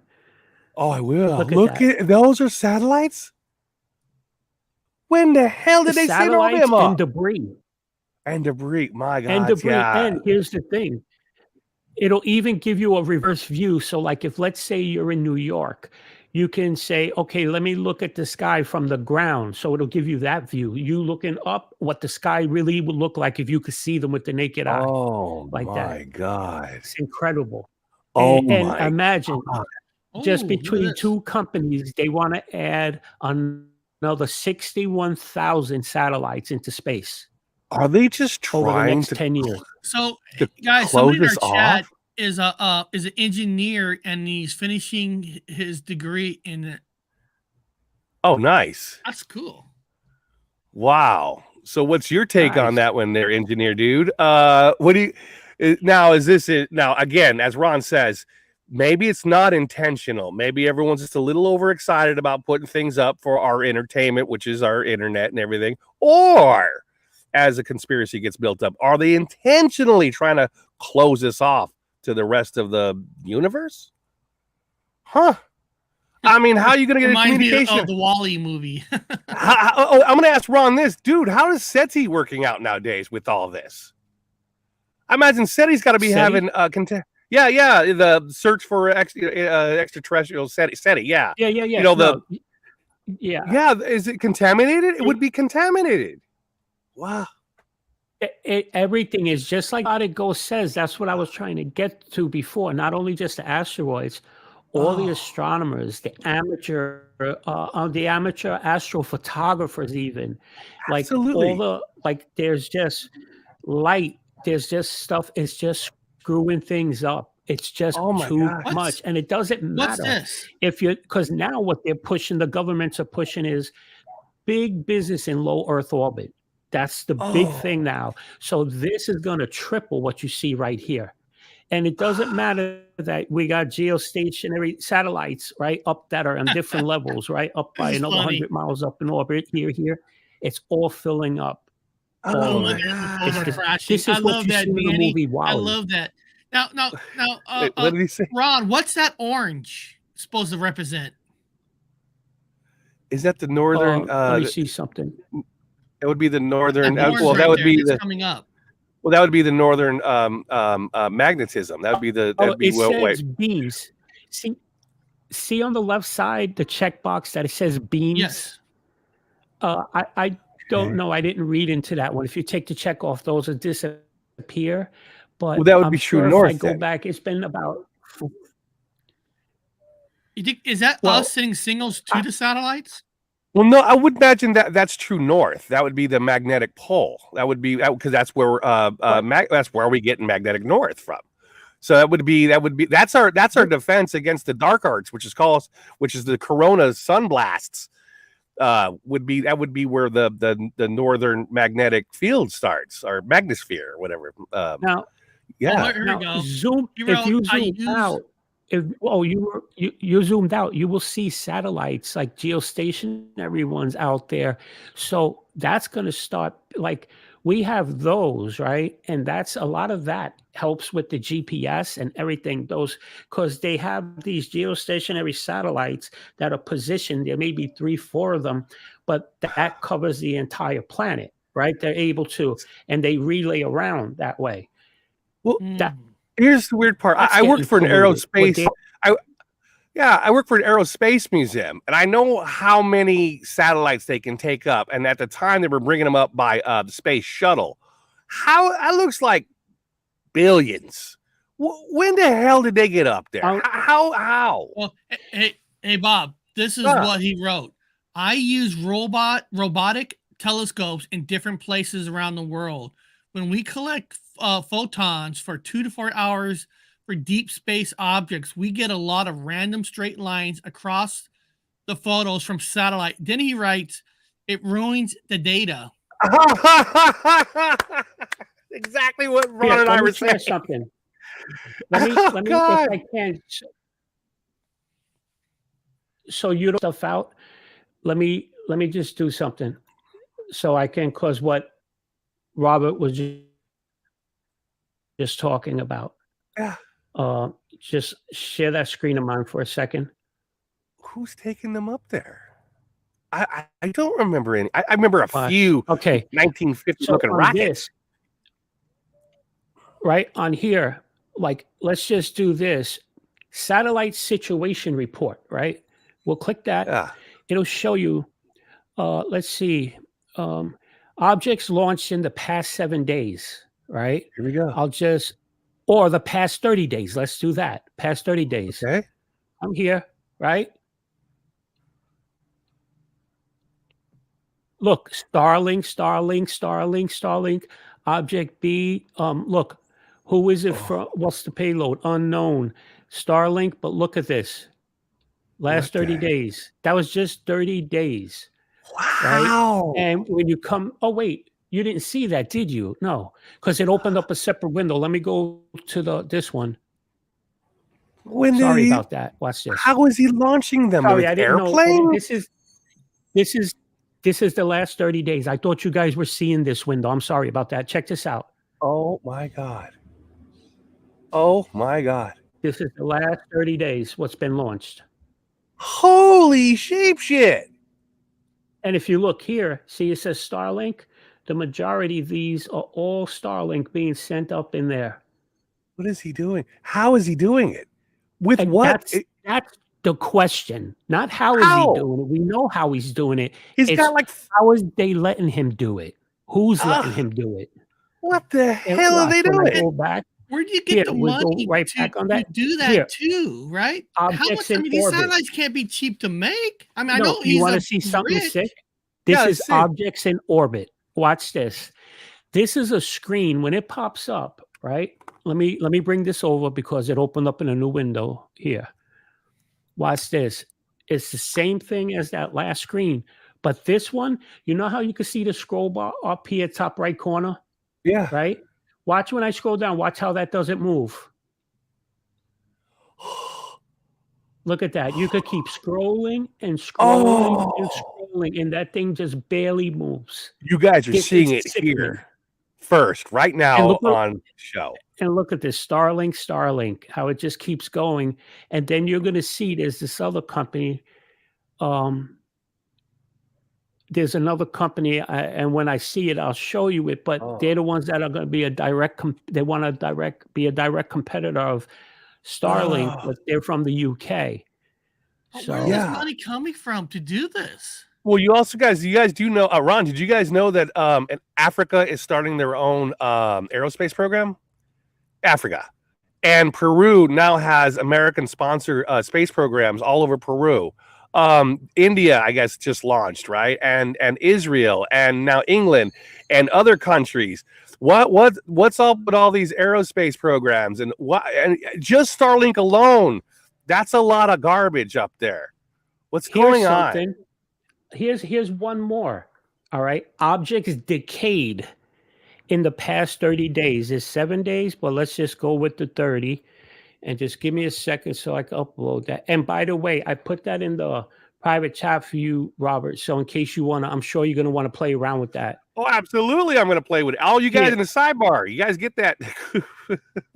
Oh, I will. Look at those are satellites? When the hell did they send all them up? And debris. And debris. My God. And debris. Yeah. And here's the thing. It'll even give you a reverse view. So like if let's say you're in New York, you can say, okay, let me look at the sky from the ground. So it'll give you that view. You looking up what the sky really would look like if you could see them with the naked eye. Oh, like my God. It's incredible. And imagine just between two companies, they want to add another 61,000 satellites into space. Are they just trying over the next to 10 years? So, guys, somebody in our chat is an engineer, and he's finishing his degree in. Oh, nice! That's cool. Wow. So, what's your take on that one, there, engineer dude? What do you now? Is this it? Now, again, as Ron says, maybe it's not intentional. Maybe everyone's just a little overexcited about putting things up for our entertainment, which is our internet and everything. Or as a conspiracy gets built up, are they intentionally trying to close us off to the rest of the universe? Huh? I mean, how are you going to get a Reminds me communication? of the Wall-E movie. I'm going to ask Ron this, dude. How is SETI working out nowadays with all this? I imagine SETI's got to be having Yeah, the search for extraterrestrial SETI. Yeah, Yeah. You know Yeah. Is it contaminated? It would be contaminated. Wow. Everything is just like Artigo says. That's what I was trying to get to before. Not only just the asteroids, all the astronomers, the amateur astrophotographers, even like Absolutely. all the there's just light. There's just stuff. It's just screwing things up. It's just too much, and it doesn't matter if you because now what they're pushing, the governments are pushing is big business in low Earth orbit. That's the big thing now. So this is going to triple what you see right here. And it doesn't matter that we got geostationary satellites, right, up that are on different levels, right, up by another 100 miles up in orbit, here. It's all filling up. Oh my God. This is what you see in the movie WALL-E. I love that. Now, Wait, what did he say? Ron, what's that orange supposed to represent? Is that the northern? Let me see something. It would be the northern. That would be coming up. Well, that would be the northern magnetism. That would be the. Says beams. See on the left side the checkbox that it says beams. Yes. I don't know. I didn't read into that one. If you take the check off, those will disappear. But that would be true north. If I go back, it's been about. You think is that us sending signals to the satellites? Well, no, I would imagine that's true north. That would be the magnetic pole. That would be because that's where that's where we get magnetic north from. So that would be that's our defense against the dark arts, which is the corona sunblasts. Would be where the northern magnetic field starts, or magnosphere, or whatever. Now, here we go. Zoom. If you zoom out. You zoomed out, you will see satellites like geostationary ones out there. So that's going to start, like we have those, right? And that's a lot of that helps with the GPS and everything. Those because they have these geostationary satellites that are positioned. There may be 3-4 of them, but that covers the entire planet, right? They're able to, and they relay around that way. Well, here's the weird part. I work for an aerospace. I work for an aerospace museum, and I know how many satellites they can take up. And at the time, they were bringing them up by the space shuttle. How that looks like billions. When the hell did they get up there? How? Well, hey, Bob. This is what he wrote. I use robotic telescopes in different places around the world. When we collect photons for 2 to 4 hours for deep space objects, we get a lot of random straight lines across the photos from satellite. Then he writes, it ruins the data. Exactly what Ron and I were saying. Something. Let me if I can. So you don't stuff out. Let me just do something so I can, cause what Robert was just talking about. Yeah. Just share that screen of mine for a second. Who's taking them up there? I don't remember any. I remember a few. Okay. 1950 looking rockets. Right on here, like let's just do this satellite situation report. Right. We'll click that. Yeah. It'll show you. Let's see. Objects launched in the past 7 days. Right. Here we go. Or the past 30 days. Let's do that. Past 30 days. Okay. I'm here, right? Look, Starlink. Object B. Look, who is it from? What's the payload? Unknown. Starlink, but look at this. Last 30 days. That was just 30 days. Wow. Right? And when you come, wait. You didn't see that, did you? No, because it opened up a separate window. Let me go to this one. When did Sorry he? about that. Watch this. How is he launching them? Sorry, With I didn't know. airplane? This is the last 30 days. I thought you guys were seeing this window. I'm sorry about that. Check this out. Oh my god. Oh my god. This is the last 30 days. What's been launched? Holy shape shit. And if you look here, see it says Starlink. The majority of these are all Starlink being sent up in there. What is he doing? How is he doing it? With And what? That's the question. Not how is How? he doing it. We know how he's doing it. He's It's got like how is they letting him do it? Who's letting Ugh. him do it? what the And hell are they watch, when I doing? go back, Where do you Here, get the we'll go money right to, back on to that. do that Here. too, right? How Objects much? I in mean, these orbit. satellites can't be cheap to make. I mean, I No, know you he's want a to see something rich. sick? This Yeah, is let's see. objects in orbit. Watch this. This is a screen when it pops up, right? Let me bring this over because it opened up in a new window here. Watch this. It's the same thing as that last screen, but this one, you know how you can see the scroll bar up here, top right corner, Yeah. right? Watch when I scroll down. Watch how that doesn't move. Look at that. You could keep scrolling and scrolling and scrolling, and that thing just barely moves. You guys are It's seeing it sickening. here first, right And now look what- on show. And look at this Starlink, how it just keeps going. And then you're going to see there's this other company. There's another company, and when I see it, I'll show you it. But they're the ones that are going to be a direct. They want to be a direct competitor of Starlink, but they're from the UK. But So where's Yeah. this money coming from to do this? Well, you guys do know, Ron, did you guys know that in Africa is starting their own aerospace program? Africa. And Peru now has American sponsor space programs all over Peru. India, I guess, just launched, right? And Israel, and now England, and other countries. What's up with all these aerospace programs? And just Starlink alone, that's a lot of garbage up there. What's going on? Here's one more. All right. Objects decayed in the past 30 days. It's 7 days, but let's just go with the 30. And just give me a second so I can upload that. And by the way, I put that in the private chat for you, Robert. So in case you want to, I'm sure you're going to want to play around with that. Oh, absolutely. I'm going to play with it. All you guys Yeah. in the sidebar, you guys get that?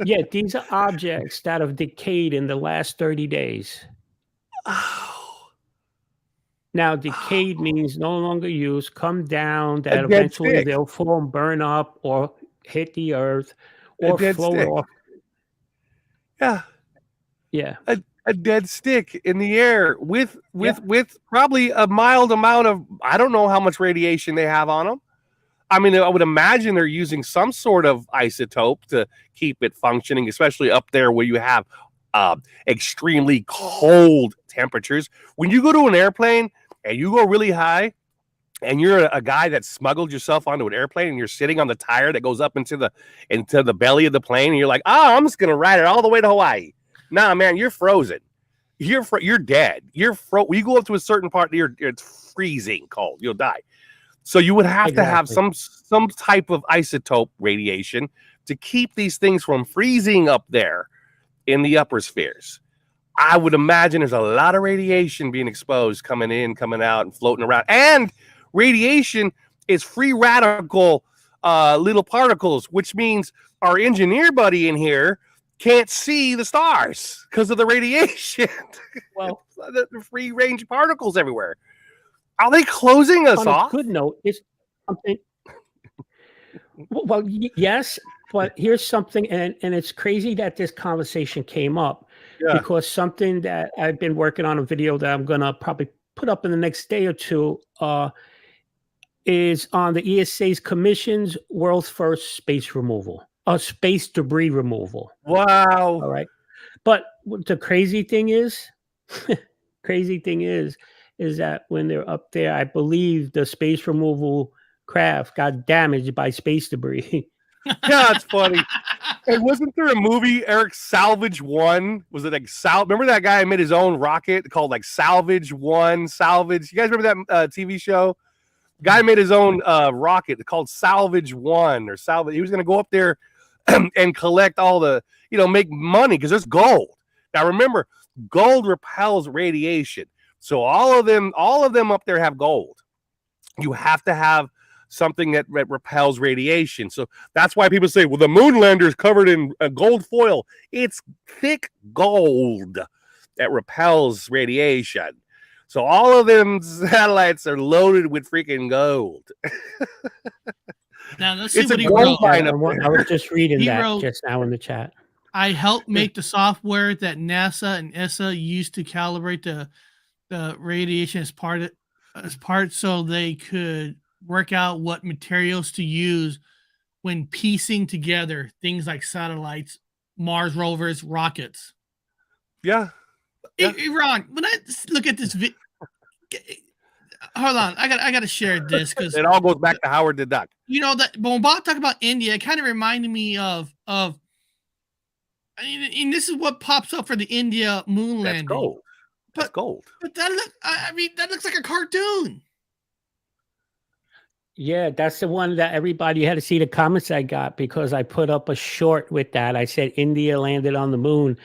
Yeah, these are objects that have decayed in the last 30 days. Oh. Now, decayed means no longer used, come down, A that dead eventually stick. they'll fall and burn up or hit the earth A or dead float stick. off. Yeah. Yeah. A dead stick in the air with probably a mild amount of, I don't know how much radiation they have on them. I mean, I would imagine they're using some sort of isotope to keep it functioning, especially up there where you have extremely cold temperatures. When you go to an airplane and you go really high and you're a guy that smuggled yourself onto an airplane and you're sitting on the tire that goes up into the belly of the plane and you're like, oh, I'm just going to ride it all the way to Hawaii. Nah, man, you're frozen. You're dead. When you go up to a certain part, it's freezing cold. You'll die. So you would have to have some type of isotope radiation to keep these things from freezing up there in the upper spheres. I would imagine there's a lot of radiation being exposed, coming in, coming out, and floating around. And radiation is free radical little particles, which means our engineer buddy in here can't see the stars because of the radiation. Well, the free range particles everywhere. Are they closing us on off? a good note, it's something. Well, yes, but here's something, and it's crazy that this conversation came up because something that I've been working on a video that I'm gonna probably put up in the next day or two is on the ESA's Commission's world's first space debris removal. Wow. All right, but the crazy thing is that when they're up there, I believe the space removal craft got damaged by space debris. Yeah, it's funny. And wasn't there a movie, Eric, Salvage One? Was it like remember that guy made his own rocket called like Salvage One? Salvage. You guys remember that TV show? Guy made his own rocket called Salvage One or Salvage. He was going to go up there and collect all the, make money because there's gold. Now remember, gold repels radiation. So all of them up there have gold. You have to have something that repels radiation. So that's why people say, well, the moon lander is covered in gold foil. It's thick gold that repels radiation. So all of them satellites are loaded with freaking gold. Now let's see It's what a he gold wrote. mine I up there. was just reading He that wrote- just now in the chat. I helped make the software that NASA and ESA used to calibrate the radiation as part so they could work out what materials to use when piecing together things like satellites, Mars rovers, rockets. Yeah. Yeah. Hey, Ron, when I look at this hold on, I gotta share this because It all goes back to Howard the Duck. you know that when Bob talked about India, it kind of reminded me of I mean, and this is what pops up for the India moon That's landing. gold. That's gold. But I mean, that looks like a cartoon. Yeah, that's the one that everybody had to see the comments I got because I put up a short with that. I said India landed on the moon,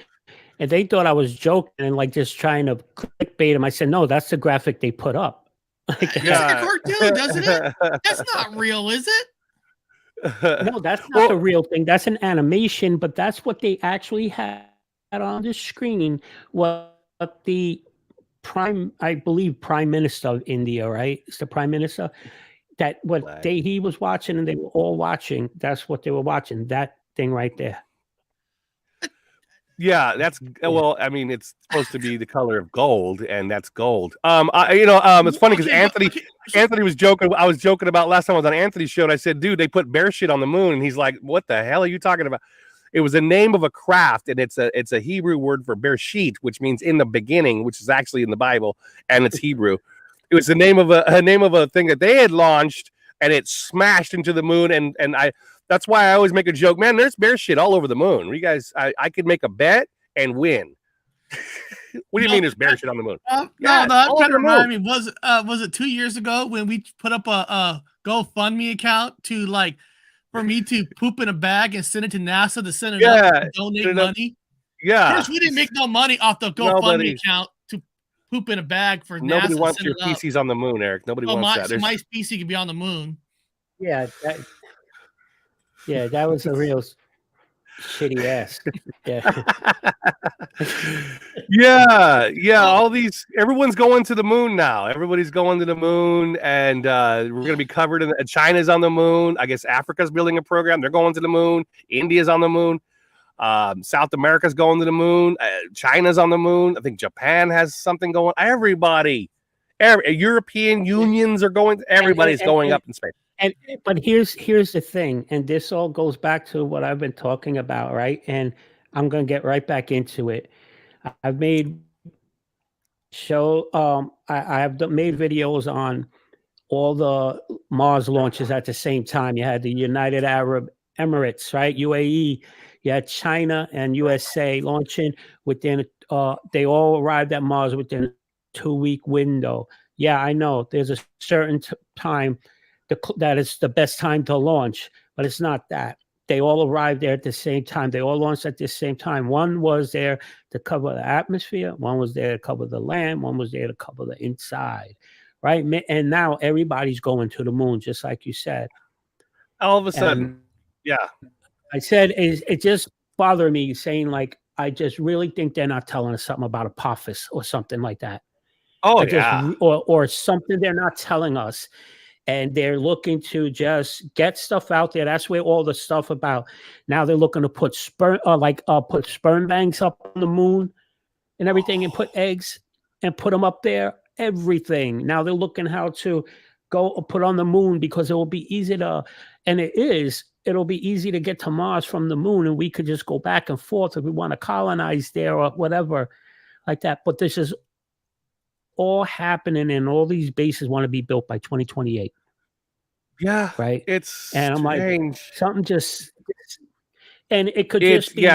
and they thought I was joking and like just trying to clickbait them. I said, no, that's the graphic they put up. It looks like a cartoon, doesn't it? That's not real, is it? No, that's not the real thing. That's an animation, but that's what they actually had on the screen. What the I believe Prime Minister of India, right? It's the Prime Minister. That what he was watching and they were all watching. That's what they were watching. That thing right there. Yeah, that's well. I mean, it's supposed to be the color of gold, and that's gold. It's funny because Anthony was joking. I was joking about last time I was on Anthony's show, and I said, "Dude, they put bear shit on the moon," and he's like, "What the hell are you talking about?" It was the name of a craft, and it's a Hebrew word for bereshit, which means in the beginning, which is actually in the Bible, and it's Hebrew. It was the name of a thing that they had launched, and it smashed into the moon, and that's why I always make a joke, man. There's bear shit all over the moon. You guys, I could make a bet and win. What do you mean there's bear shit on the moon? No, I'm trying to remind me. Was it 2 years ago when we put up a GoFundMe account for me to poop in a bag and send it to NASA to send it up and donate money? Yeah. Of course, we didn't make no money off the GoFundMe account to poop in a bag for NASA. Nobody wants to your feces on the moon, Eric. Nobody wants that. So my species could be on the moon. Yeah, that was a real shitty ass. Yeah. Everyone's going to the moon now. Everybody's going to the moon, and we're going to be covered in. China's on the moon. I guess Africa's building a program. They're going to the moon. India's on the moon. South America's going to the moon. China's on the moon. I think Japan has something going. Everybody, European unions are going. Everybody's going up in space. But here's the thing, and this all goes back to what I've been talking about, right? And I'm going to get right back into it. I've made I have made videos on all the Mars launches at the same time. You had the United Arab Emirates, right? UAE. You had China and USA launching within. They all arrived at Mars within a 2-week window. Yeah, I know. There's a certain time that is the best time to launch, but it's not that. They all arrived there at the same time. They all launched at the same time. One was there to cover the atmosphere. One was there to cover the land. One was there to cover the inside, right? And now everybody's going to the moon, just like you said. All of a sudden, yeah. I said it just bothered me saying like I just really think they're not telling us something about Apophis or something like that. Oh, or something they're not telling us. And they're looking to just get stuff out there. That's where all the stuff about now they're looking to put sperm banks up on the moon and everything, and put eggs and put them up there. Everything. Now they're looking how to go put on the moon because it will be easy to, and it'll be easy to get to Mars from the moon, and we could just go back and forth if we want to colonize there or whatever like that. But this is all happening, and all these bases want to be built by 2028. Yeah, right. I'm like something and it could just be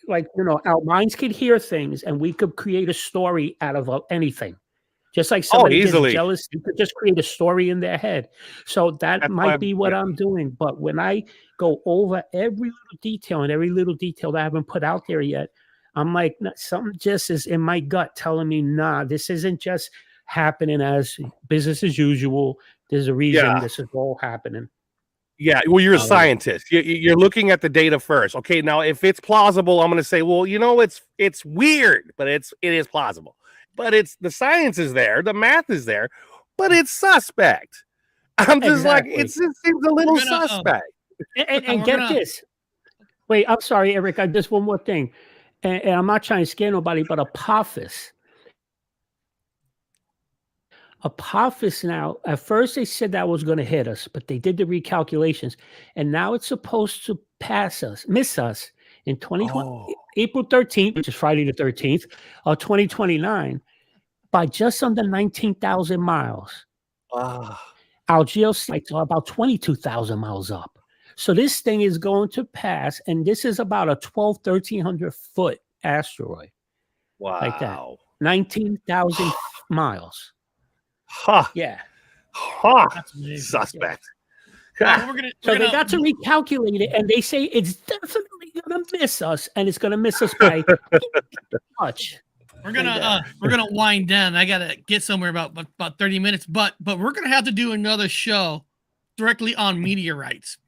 like our minds could hear things, and we could create a story out of anything. Just like somebody gets jealous, you could just create a story in their head. So that might be what I'm doing. But when I go over every little detail that I haven't put out there yet, I'm like, something just is in my gut telling me, nah, this isn't just happening as business as usual. There's a reason this is all happening. Yeah, well, you're a scientist. You're looking at the data first. Okay, now if it's plausible, I'm going to say, well, it's weird, but it is plausible. But the science is there, the math is there, but it's suspect. I'm just like, it seems a little suspect. And get this. Wait, I'm sorry, Eric. I just one more thing, and I'm not trying to scare nobody, but Apophis now, at first they said that was going to hit us, but they did the recalculations, and now it's supposed to miss us in 2020, April 13th, which is Friday the 13th, 2029, by just under 19,000 miles. Our geosites are about 22,000 miles up. So this thing is going to pass, and this is about a 1,300 foot asteroid. Wow. Like that. 19,000 miles. Huh. Yeah. Huh. Suspect. Yeah. So they got to recalculate it, and they say it's definitely going to miss us, and it's going to miss us by much. We're gonna wind down. I gotta get somewhere about 30 minutes, but we're gonna have to do another show directly on meteorites.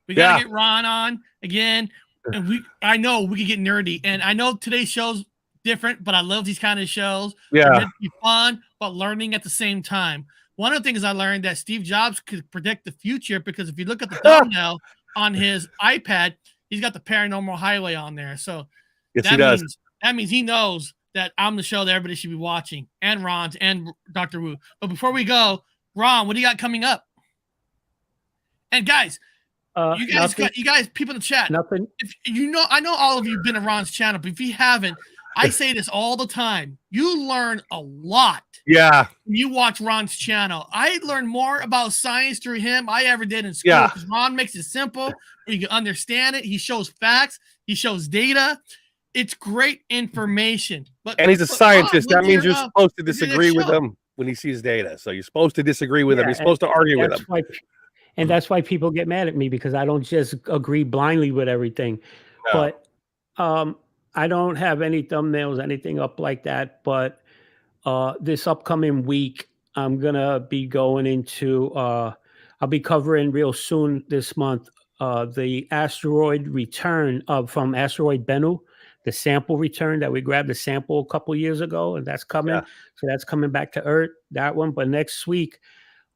We gotta get Ron on again, and I know we can get nerdy, and I know today's show's different, but I love these kind of shows. Yeah, they're meant to be fun, but learning at the same time. One of the things I learned that Steve Jobs could predict the future, because if you look at the thumbnail on his iPad, he's got the Paranormal Highway on there. So he does. That means he knows that I'm the show that everybody should be watching, and Ron's and Dr. Wu. But before we go, Ron, what do you got coming up? And guys, you guys, people in the chat. Nothing. If I know all of you have been on Ron's channel, but if you haven't, I say this all the time. You learn a lot. Yeah. When you watch Ron's channel. I learned more about science through him I ever did in school, because Ron makes it simple where you can understand it. He shows facts. He shows data. It's great information. And he's a scientist. That means you're supposed to disagree with him when he sees data. So you're supposed to disagree with him. You're supposed to argue with him. And that's why people get mad at me, because I don't just agree blindly with everything. No. But I don't have any thumbnails, anything up like that. But this upcoming week, I'm going to be going into, I'll be covering real soon this month, the asteroid return from asteroid Bennu. The sample return that we grabbed the sample a couple years ago, and that's coming. Yeah. So that's coming back to Earth, that one. But next week,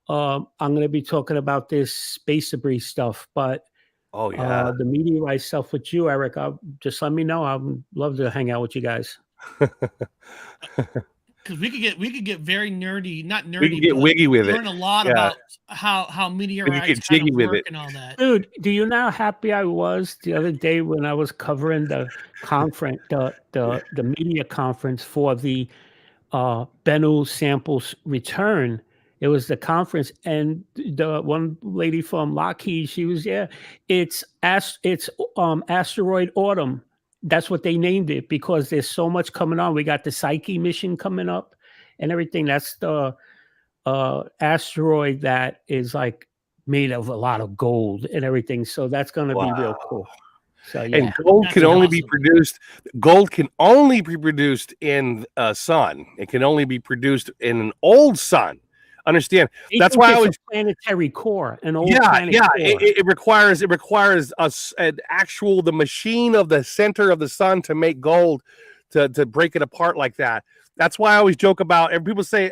I'm going to be talking about this space debris stuff. But the meteorite stuff with you, Eric, just let me know. I'd love to hang out with you guys. Because we could get very nerdy, not nerdy. We can get wiggy with it. Learn a lot about how meteorites kind of work and all that. Dude, do you know how happy I was the other day when I was covering the conference, the media conference for the Bennu samples return? It was the conference, and the one lady from Lockheed, she was it's asteroid autumn. That's what they named it, because there's so much coming on. We got the Psyche mission coming up and everything. That's the asteroid that is like made of a lot of gold and everything. So that's going to be real cool. So and gold can only be produced. Gold can only be produced in a sun. It can only be produced in an old sun. Understand? That's why I always planetary core. An old core. It requires the machine of the center of the sun to make gold, to break it apart like that. That's why I always joke about. And people say,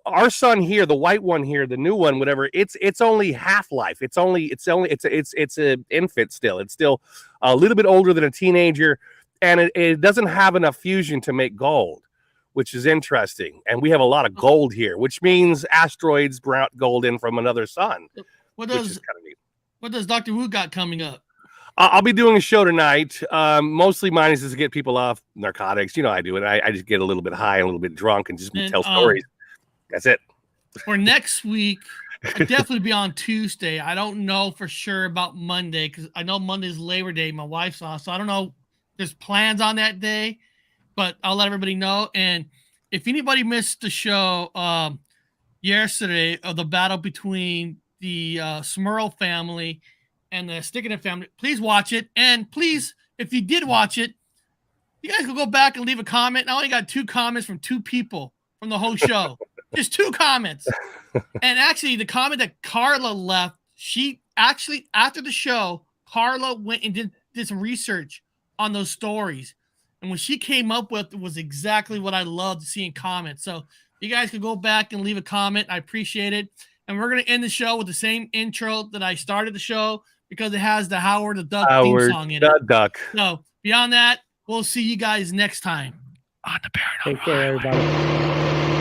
our sun here, the white one here, the new one, whatever. It's only half life. It's an infant still. It's still a little bit older than a teenager, and it doesn't have enough fusion to make gold, which is interesting. And we have a lot of gold here, which means asteroids brought gold in from another sun. What does Dr. Wu got coming up? I'll be doing a show tonight. Mostly mine is to get people off narcotics. You know, I do it. I just get a little bit high, a little bit drunk, and just tell stories. That's it. For next week, I'll definitely be on Tuesday. I don't know for sure about Monday, because I know Monday's Labor Day, my wife's off. So I don't know. There's plans on that day, but I'll let everybody know. And if anybody missed the show yesterday of the battle between the Smurl family and the Stickinit family, please watch it. And please, if you did watch it, You guys can go back and leave a comment. I only got 2 comments from 2 people from the whole show. Just 2 comments. And actually, the comment that Carla left, she actually, after the show, Carla went and did some research on those stories. And what she came up with was exactly what I love to see in comments. So you guys can go back and leave a comment. I appreciate it. And we're going to end the show with the same intro that I started the show because it has the Howard the Duck theme song in it. Duck. So beyond that, we'll see you guys next time on the Paranormal Take care, Highway. everybody.